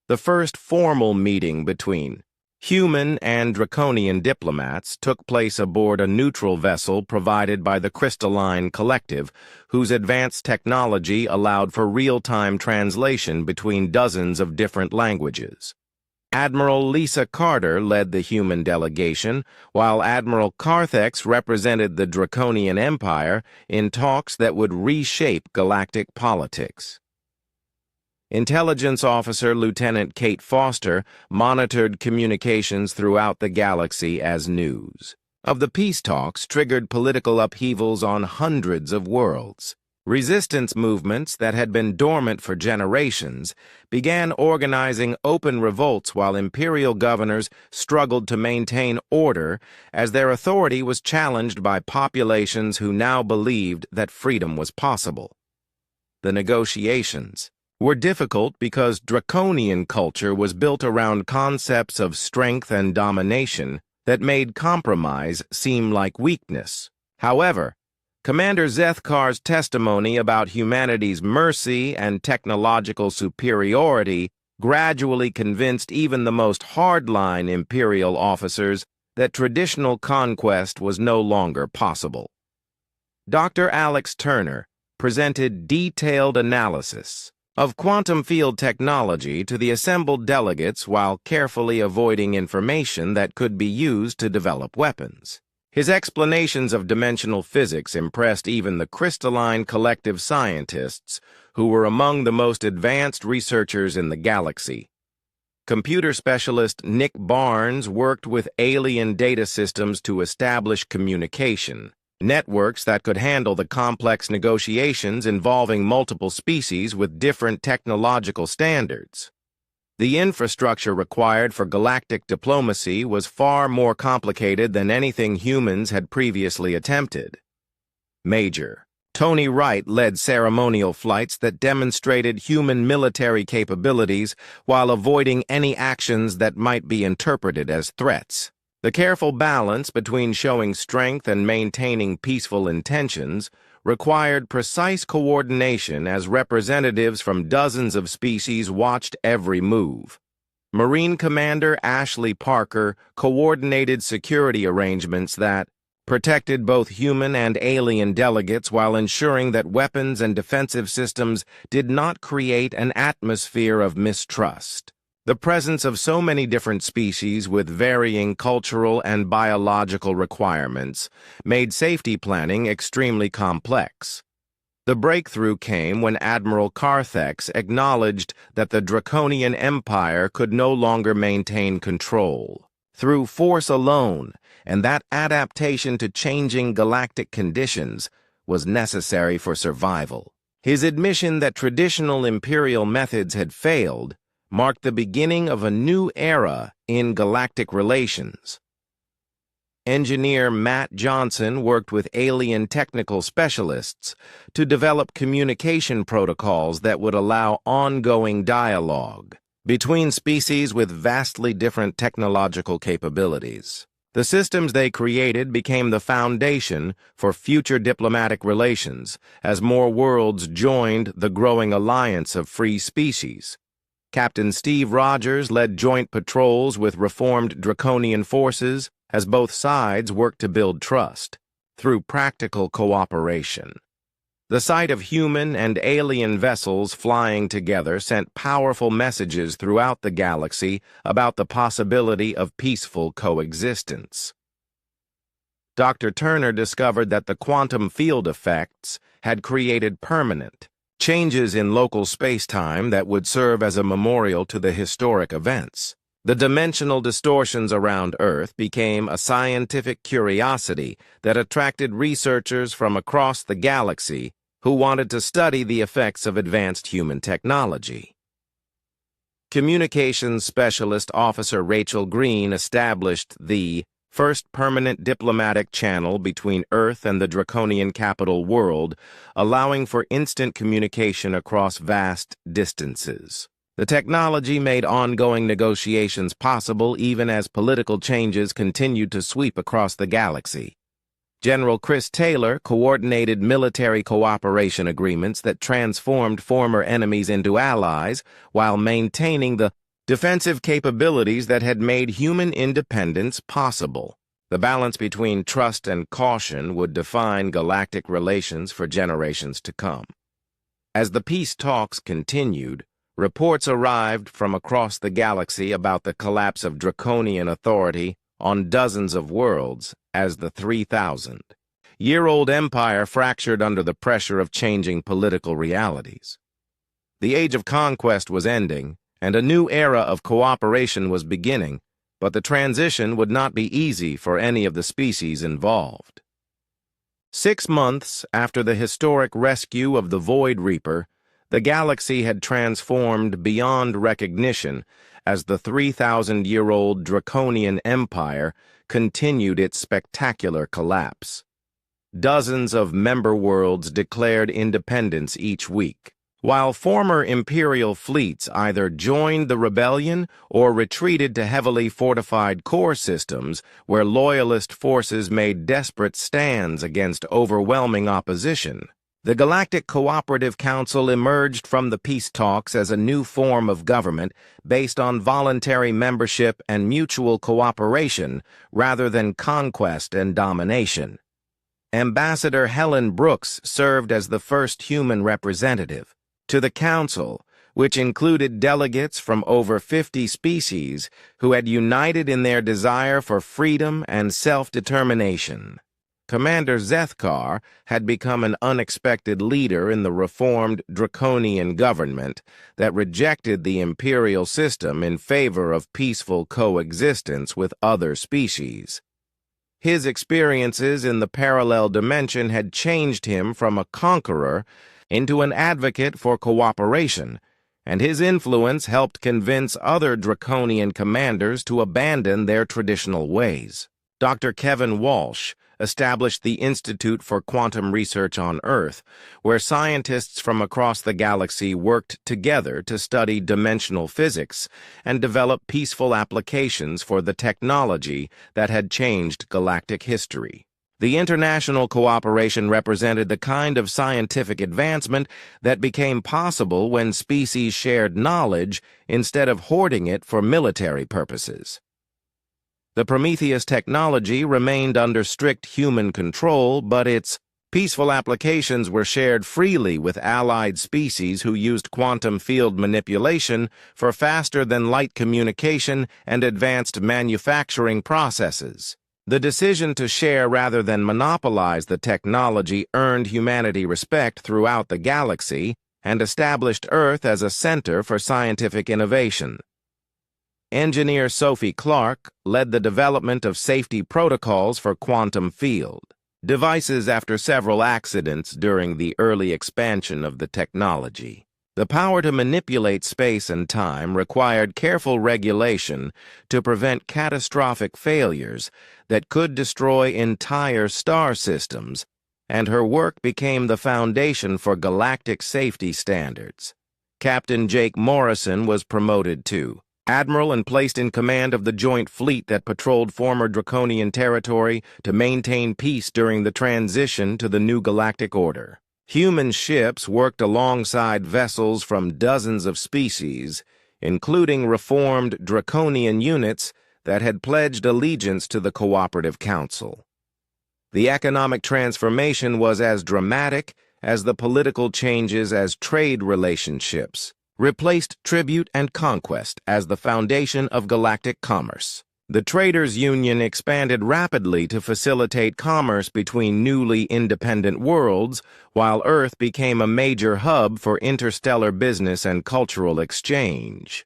The first formal meeting between human and Draconian diplomats took place aboard a neutral vessel provided by the Crystalline Collective, whose advanced technology allowed for real-time translation between dozens of different languages. Admiral Lisa Carter led the human delegation, while Admiral Carthex represented the Draconian Empire in talks that would reshape galactic politics. Intelligence Officer Lieutenant Kate Foster monitored communications throughout the galaxy as news of the peace talks triggered political upheavals on hundreds of worlds. Resistance movements that had been dormant for generations began organizing open revolts while imperial governors struggled to maintain order as their authority was challenged by populations who now believed that freedom was possible. The negotiations were difficult because Draconian culture was built around concepts of strength and domination that made compromise seem like weakness. However, Commander Zethkar's testimony about humanity's mercy and technological superiority gradually convinced even the most hardline Imperial officers that traditional conquest was no longer possible. Dr. Alex Turner presented detailed analysis of quantum field technology to the assembled delegates while carefully avoiding information that could be used to develop weapons. His explanations of dimensional physics impressed even the Crystalline Collective scientists, who were among the most advanced researchers in the galaxy. Computer specialist Nick Barnes worked with alien data systems to establish communication networks that could handle the complex negotiations involving multiple species with different technological standards. The infrastructure required for galactic diplomacy was far more complicated than anything humans had previously attempted. Major Tony Wright led ceremonial flights that demonstrated human military capabilities while avoiding any actions that might be interpreted as threats. The careful balance between showing strength and maintaining peaceful intentions required precise coordination as representatives from dozens of species watched every move. Marine Commander Ashley Parker coordinated security arrangements that protected both human and alien delegates while ensuring that weapons and defensive systems did not create an atmosphere of mistrust. The presence of so many different species with varying cultural and biological requirements made safety planning extremely complex. The breakthrough came when Admiral Carthex acknowledged that the Draconian Empire could no longer maintain control through force alone, and that adaptation to changing galactic conditions was necessary for survival. His admission that traditional imperial methods had failed marked the beginning of a new era in galactic relations. Engineer Matt Johnson worked with alien technical specialists to develop communication protocols that would allow ongoing dialogue between species with vastly different technological capabilities. The systems they created became the foundation for future diplomatic relations as more worlds joined the growing alliance of free species. Captain Steve Rogers led joint patrols with reformed Draconian forces as both sides worked to build trust through practical cooperation. The sight of human and alien vessels flying together sent powerful messages throughout the galaxy about the possibility of peaceful coexistence. Dr. Turner discovered that the quantum field effects had created permanent changes in local space-time that would serve as a memorial to the historic events. The dimensional distortions around Earth became a scientific curiosity that attracted researchers from across the galaxy who wanted to study the effects of advanced human technology. Communications specialist Officer Rachel Green established the first permanent diplomatic channel between Earth and the Draconian capital world, allowing for instant communication across vast distances. The technology made ongoing negotiations possible even as political changes continued to sweep across the galaxy. General Chris Taylor coordinated military cooperation agreements that transformed former enemies into allies while maintaining the defensive capabilities that had made human independence possible. The balance between trust and caution would define galactic relations for generations to come. As the peace talks continued, reports arrived from across the galaxy about the collapse of Draconian authority on dozens of worlds as the 3,000-year-old empire fractured under the pressure of changing political realities. The age of conquest was ending, and a new era of cooperation was beginning, but the transition would not be easy for any of the species involved. 6 months after the historic rescue of the Void Reaper, the galaxy had transformed beyond recognition as the 3,000-year-old Draconian Empire continued its spectacular collapse. Dozens of member worlds declared independence each week, while former Imperial fleets either joined the rebellion or retreated to heavily fortified core systems where loyalist forces made desperate stands against overwhelming opposition. The Galactic Cooperative Council emerged from the peace talks as a new form of government based on voluntary membership and mutual cooperation rather than conquest and domination. Ambassador Helen Brooks served as the first human representative to the Council, which included delegates from over 50 species who had united in their desire for freedom and self-determination. Commander Zethkar had become an unexpected leader in the reformed Draconian government that rejected the imperial system in favor of peaceful coexistence with other species. His experiences in the parallel dimension had changed him from a conqueror into an advocate for cooperation, and his influence helped convince other Draconian commanders to abandon their traditional ways. Dr. Kevin Walsh established the Institute for Quantum Research on Earth, where scientists from across the galaxy worked together to study dimensional physics and develop peaceful applications for the technology that had changed galactic history. The international cooperation represented the kind of scientific advancement that became possible when species shared knowledge instead of hoarding it for military purposes. The Prometheus technology remained under strict human control, but its Peaceful applications were shared freely with allied species who used quantum field manipulation for faster-than-light communication and advanced manufacturing processes. The decision to share rather than monopolize the technology earned humanity respect throughout the galaxy and established Earth as a center for scientific innovation. Engineer Sophie Clark led the development of safety protocols for quantum field devices after several accidents during the early expansion of the technology. The power to manipulate space and time required careful regulation to prevent catastrophic failures that could destroy entire star systems, and her work became the foundation for galactic safety standards. Captain Jake Morrison was promoted to Admiral and placed in command of the joint fleet that patrolled former Draconian territory to maintain peace during the transition to the new galactic order. Human ships worked alongside vessels from dozens of species, including reformed Draconian units that had pledged allegiance to the Cooperative Council. The economic transformation was as dramatic as the political changes as trade relationships replaced tribute and conquest as the foundation of galactic commerce. The Traders' Union expanded rapidly to facilitate commerce between newly independent worlds, while Earth became a major hub for interstellar business and cultural exchange.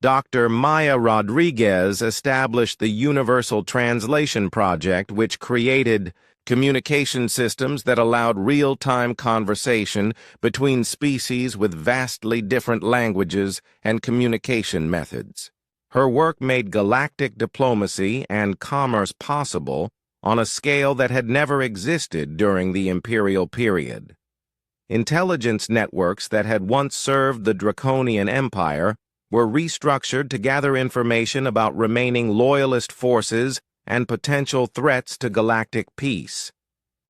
Dr. Maya Rodriguez established the Universal Translation Project, which created communication systems that allowed real-time conversation between species with vastly different languages and communication methods. Her work made galactic diplomacy and commerce possible on a scale that had never existed during the Imperial period. Intelligence networks that had once served the Draconian Empire were restructured to gather information about remaining loyalist forces and potential threats to galactic peace.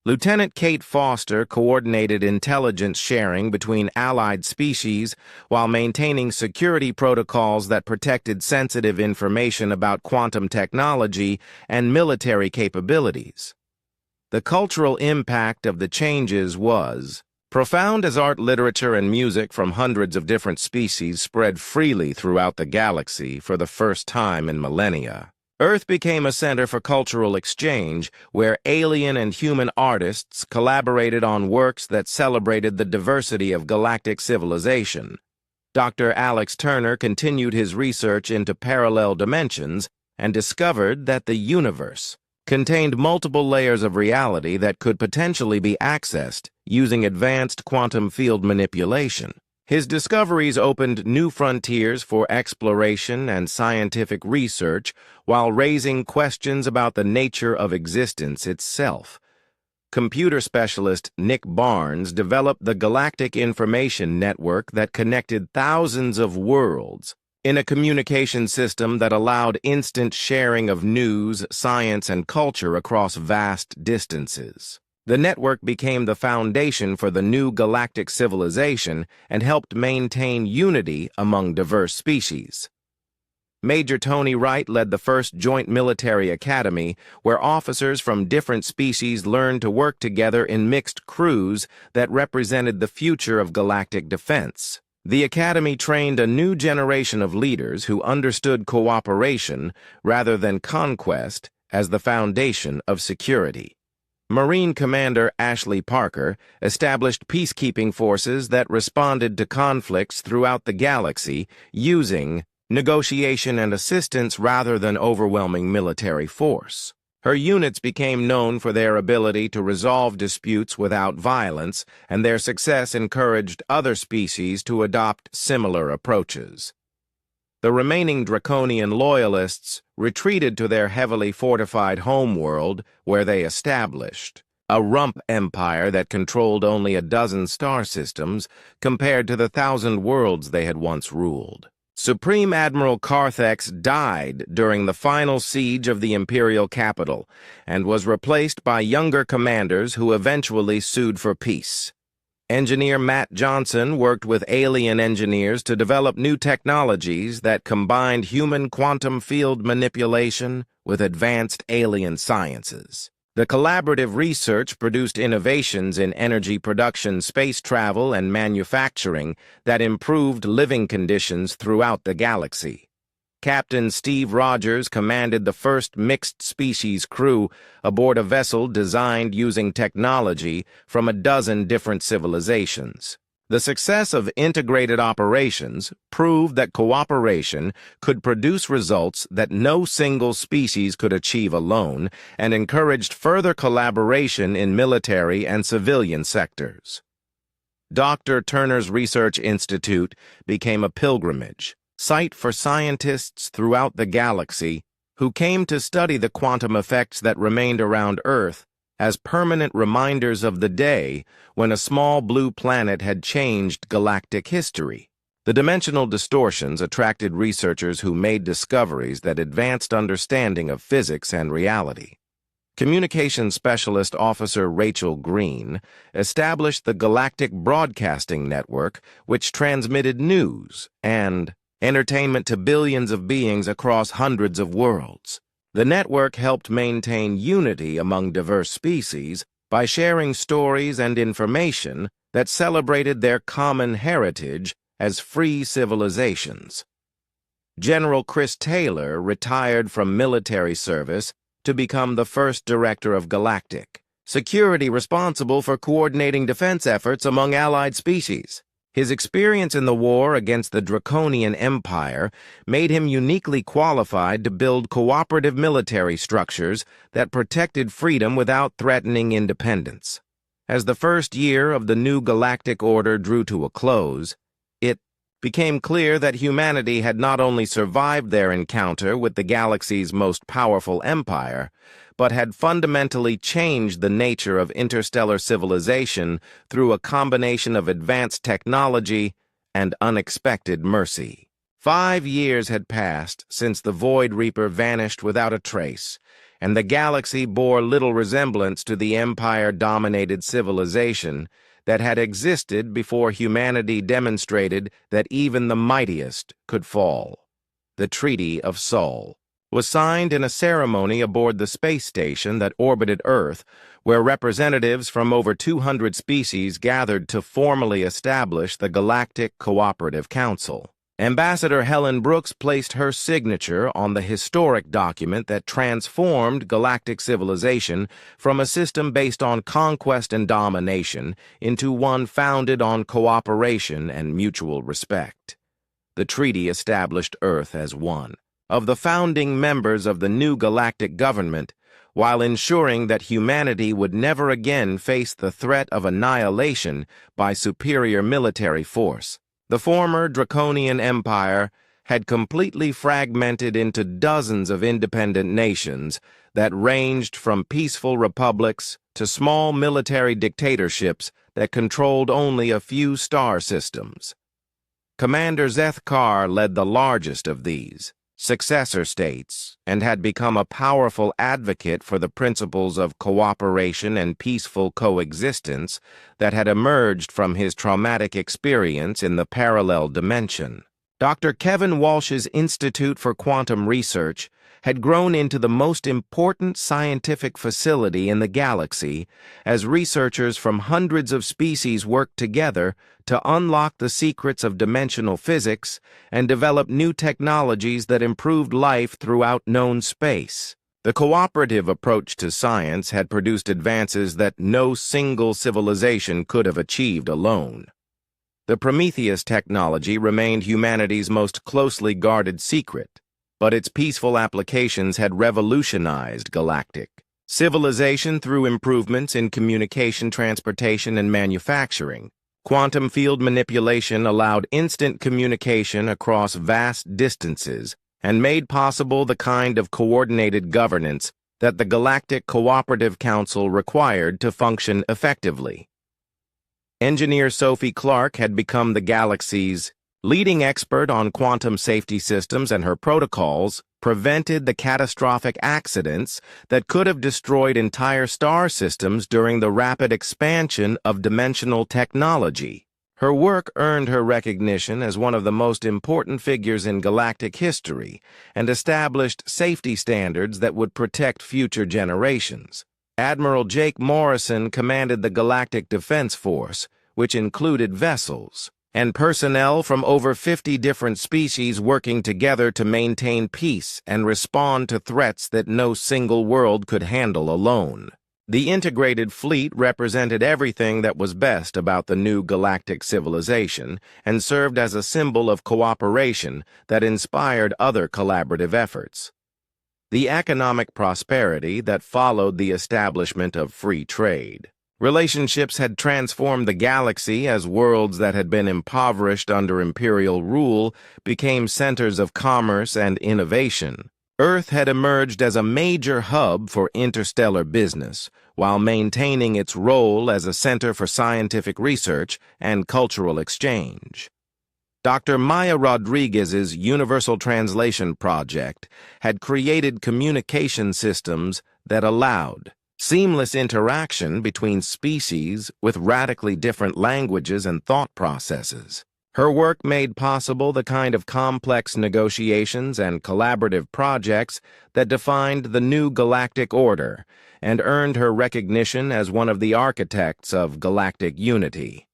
Lieutenant Kate Foster coordinated intelligence sharing between allied species while maintaining security protocols that protected sensitive information about quantum technology and military capabilities. The cultural impact of the changes was profound as art, literature, and music from hundreds of different species spread freely throughout the galaxy for the first time in millennia. Earth became a center for cultural exchange where alien and human artists collaborated on works that celebrated the diversity of galactic civilization. Dr. Alex Turner continued his research into parallel dimensions and discovered that the universe contained multiple layers of reality that could potentially be accessed using advanced quantum field manipulation. His discoveries opened new frontiers for exploration and scientific research while raising questions about the nature of existence itself. Computer specialist Nick Barnes developed the Galactic Information Network that connected thousands of worlds in a communication system that allowed instant sharing of news, science, and culture across vast distances. The network became the foundation for the new galactic civilization and helped maintain unity among diverse species. Major Tony Wright led the first joint military academy where officers from different species learned to work together in mixed crews that represented the future of galactic defense. The academy trained a new generation of leaders who understood cooperation rather than conquest as the foundation of security. Marine Commander Ashley Parker established peacekeeping forces that responded to conflicts throughout the galaxy using negotiation and assistance rather than overwhelming military force. Her units became known for their ability to resolve disputes without violence, and their success encouraged other species to adopt similar approaches. The remaining Draconian loyalists retreated to their heavily fortified homeworld, where they established a rump empire that controlled only a dozen star systems compared to the 1,000 worlds they had once ruled. Supreme Admiral Carthex died during the final siege of the Imperial capital and was replaced by younger commanders who eventually sued for peace. Engineer Matt Johnson worked with alien engineers to develop new technologies that combined human quantum field manipulation with advanced alien sciences. The collaborative research produced innovations in energy production, space travel, and manufacturing that improved living conditions throughout the galaxy. Captain Steve Rogers commanded the first mixed-species crew aboard a vessel designed using technology from a dozen different civilizations. The success of integrated operations proved that cooperation could produce results that no single species could achieve alone and encouraged further collaboration in military and civilian sectors. Dr. Turner's Research Institute became a pilgrimage site for scientists throughout the galaxy who came to study the quantum effects that remained around Earth as permanent reminders of the day when a small blue planet had changed galactic history. The dimensional distortions attracted researchers who made discoveries that advanced understanding of physics and reality. Communications Specialist Officer Rachel Green established the Galactic Broadcasting Network, which transmitted news and entertainment to billions of beings across hundreds of worlds. The network helped maintain unity among diverse species by sharing stories and information that celebrated their common heritage as free civilizations. General Chris Taylor retired from military service to become the first director of Galactic Security, responsible for coordinating defense efforts among allied species. His experience in the war against the Draconian Empire made him uniquely qualified to build cooperative military structures that protected freedom without threatening independence. As the first year of the new galactic order drew to a close, it became clear that humanity had not only survived their encounter with the galaxy's most powerful empire, but had fundamentally changed the nature of interstellar civilization through a combination of advanced technology and unexpected mercy. 5 years had passed since the Void Reaper vanished without a trace, and the galaxy bore little resemblance to the Empire-dominated civilization that had existed before humanity demonstrated that even the mightiest could fall. The Treaty of Sol was signed in a ceremony aboard the space station that orbited Earth, where representatives from over 200 species gathered to formally establish the Galactic Cooperative Council. Ambassador Helen Brooks placed her signature on the historic document that transformed galactic civilization from a system based on conquest and domination into one founded on cooperation and mutual respect. The treaty established Earth as one of the founding members of the new galactic government, while ensuring that humanity would never again face the threat of annihilation by superior military force. The former Draconian Empire had completely fragmented into dozens of independent nations that ranged from peaceful republics to small military dictatorships that controlled only a few star systems. Commander Zeth Kar led the largest of these successor states and had become a powerful advocate for the principles of cooperation and peaceful coexistence that had emerged from his traumatic experience in the parallel dimension. Dr. Kevin Walsh's Institute for Quantum Research had grown into the most important scientific facility in the galaxy as researchers from hundreds of species worked together to unlock the secrets of dimensional physics and develop new technologies that improved life throughout known space. The cooperative approach to science had produced advances that no single civilization could have achieved alone. The Prometheus technology remained humanity's most closely guarded secret, but its peaceful applications had revolutionized galactic civilization through improvements in communication, transportation, and manufacturing. Quantum field manipulation allowed instant communication across vast distances and made possible the kind of coordinated governance that the Galactic Cooperative Council required to function effectively. Engineer Sophie Clark had become the galaxy's leading expert on quantum safety systems, and her protocols prevented the catastrophic accidents that could have destroyed entire star systems during the rapid expansion of dimensional technology. Her work earned her recognition as one of the most important figures in galactic history and established safety standards that would protect future generations. Admiral Jake Morrison commanded the Galactic Defense Force, which included vessels and personnel from over 50 different species working together to maintain peace and respond to threats that no single world could handle alone. The integrated fleet represented everything that was best about the new galactic civilization and served as a symbol of cooperation that inspired other collaborative efforts. The economic prosperity that followed the establishment of free trade. Relationships had transformed the galaxy as worlds that had been impoverished under imperial rule became centers of commerce and innovation. Earth had emerged as a major hub for interstellar business, while maintaining its role as a center for scientific research and cultural exchange. Dr. Maya Rodriguez's Universal Translation Project had created communication systems that allowed seamless interaction between species with radically different languages and thought processes. Her work made possible the kind of complex negotiations and collaborative projects that defined the new galactic order and earned her recognition as one of the architects of galactic unity.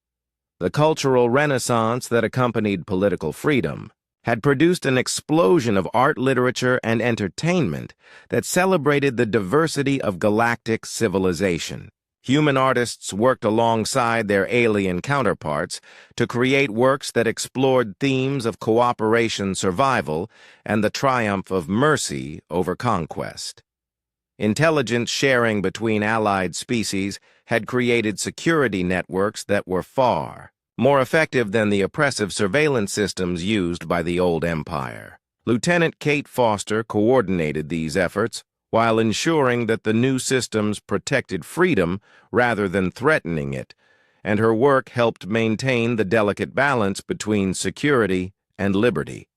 The cultural renaissance that accompanied political freedom had produced an explosion of art, literature, and entertainment that celebrated the diversity of galactic civilization. Human artists worked alongside their alien counterparts to create works that explored themes of cooperation, survival, and the triumph of mercy over conquest. Intelligence sharing between allied species had created security networks that were far more effective than the oppressive surveillance systems used by the old empire. Lieutenant Kate Foster coordinated these efforts while ensuring that the new systems protected freedom rather than threatening it, and her work helped maintain the delicate balance between security and liberty.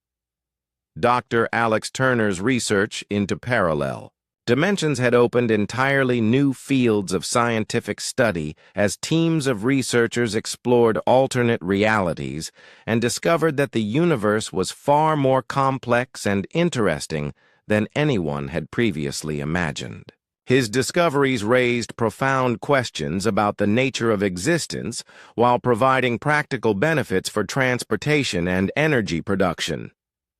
Dr. Alex Turner's research into parallel dimensions had opened entirely new fields of scientific study as teams of researchers explored alternate realities and discovered that the universe was far more complex and interesting than anyone had previously imagined. His discoveries raised profound questions about the nature of existence while providing practical benefits for transportation and energy production.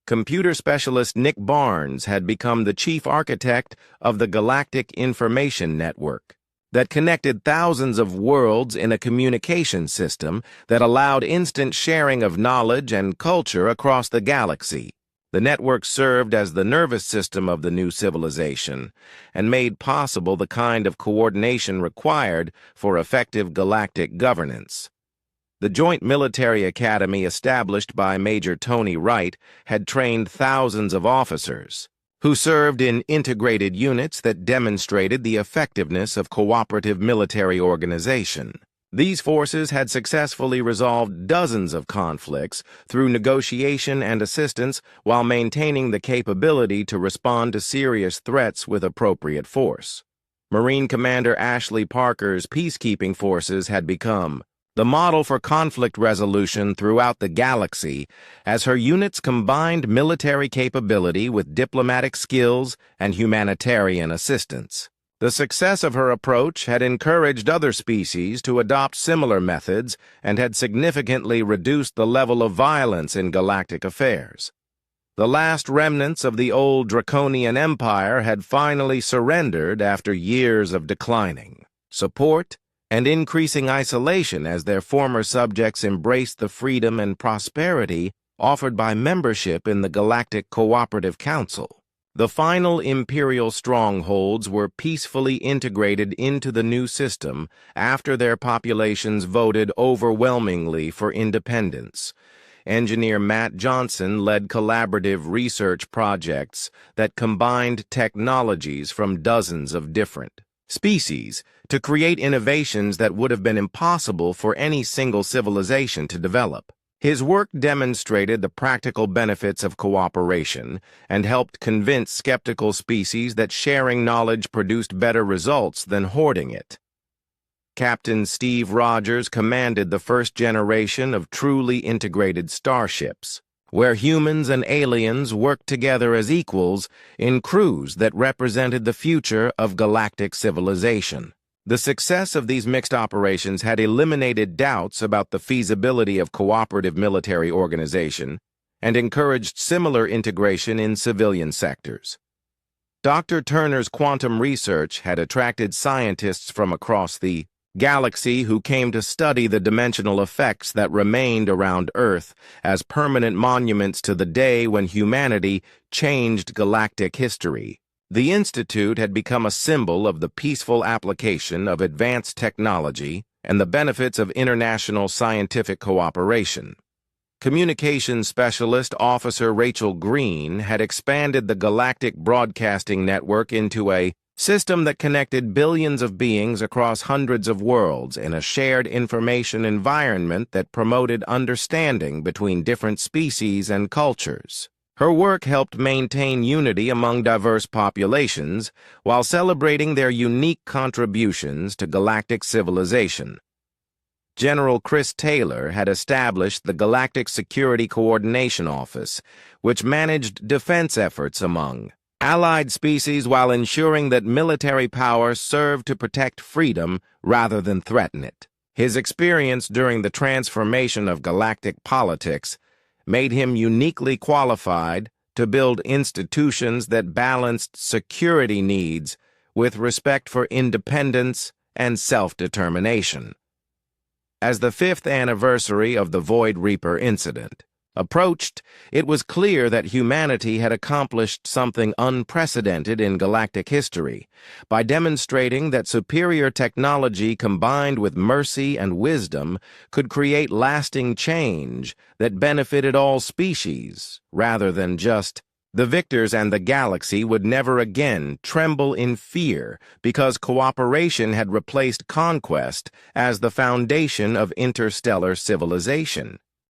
Computer specialist Nick Barnes had become the chief architect of the Galactic Information Network that connected thousands of worlds in a communication system that allowed instant sharing of knowledge and culture across the galaxy. The network served as the nervous system of the new civilization and made possible the kind of coordination required for effective galactic governance. The Joint Military Academy established by Major Tony Wright had trained thousands of officers who served in integrated units that demonstrated the effectiveness of cooperative military organization. These forces had successfully resolved dozens of conflicts through negotiation and assistance while maintaining the capability to respond to serious threats with appropriate force. Marine Commander Ashley Parker's peacekeeping forces had become the model for conflict resolution throughout the galaxy as her units combined military capability with diplomatic skills and humanitarian assistance. The success of her approach had encouraged other species to adopt similar methods and had significantly reduced the level of violence in galactic affairs. The last remnants of the old Draconian Empire had finally surrendered after years of declining support and increasing isolation as their former subjects embraced the freedom and prosperity offered by membership in the Galactic Cooperative Council. The final imperial strongholds were peacefully integrated into the new system after their populations voted overwhelmingly for independence. Engineer Matt Johnson led collaborative research projects that combined technologies from dozens of different species to create innovations that would have been impossible for any single civilization to develop. His work demonstrated the practical benefits of cooperation and helped convince skeptical species that sharing knowledge produced better results than hoarding it. Captain Steve Rogers commanded the first generation of truly integrated starships, where humans and aliens worked together as equals in crews that represented the future of galactic civilization. The success of these mixed operations had eliminated doubts about the feasibility of cooperative military organization and encouraged similar integration in civilian sectors. Dr. Turner's quantum research had attracted scientists from across the galaxy who came to study the dimensional effects that remained around Earth as permanent monuments to the day when humanity changed galactic history. The Institute had become a symbol of the peaceful application of advanced technology and the benefits of international scientific cooperation. Communications specialist Officer Rachel Green had expanded the Galactic Broadcasting Network into a system that connected billions of beings across hundreds of worlds in a shared information environment that promoted understanding between different species and cultures. Her work helped maintain unity among diverse populations while celebrating their unique contributions to galactic civilization. General Chris Taylor had established the Galactic Security Coordination Office, which managed defense efforts among allied species while ensuring that military power served to protect freedom rather than threaten it. His experience during the transformation of galactic politics made him uniquely qualified to build institutions that balanced security needs with respect for independence and self-determination. As the 5th anniversary of the Void Reaper incident approached, it was clear that humanity had accomplished something unprecedented in galactic history by demonstrating that superior technology combined with mercy and wisdom could create lasting change that benefited all species, rather than just the victors, and the galaxy would never again tremble in fear because cooperation had replaced conquest as the foundation of interstellar civilization.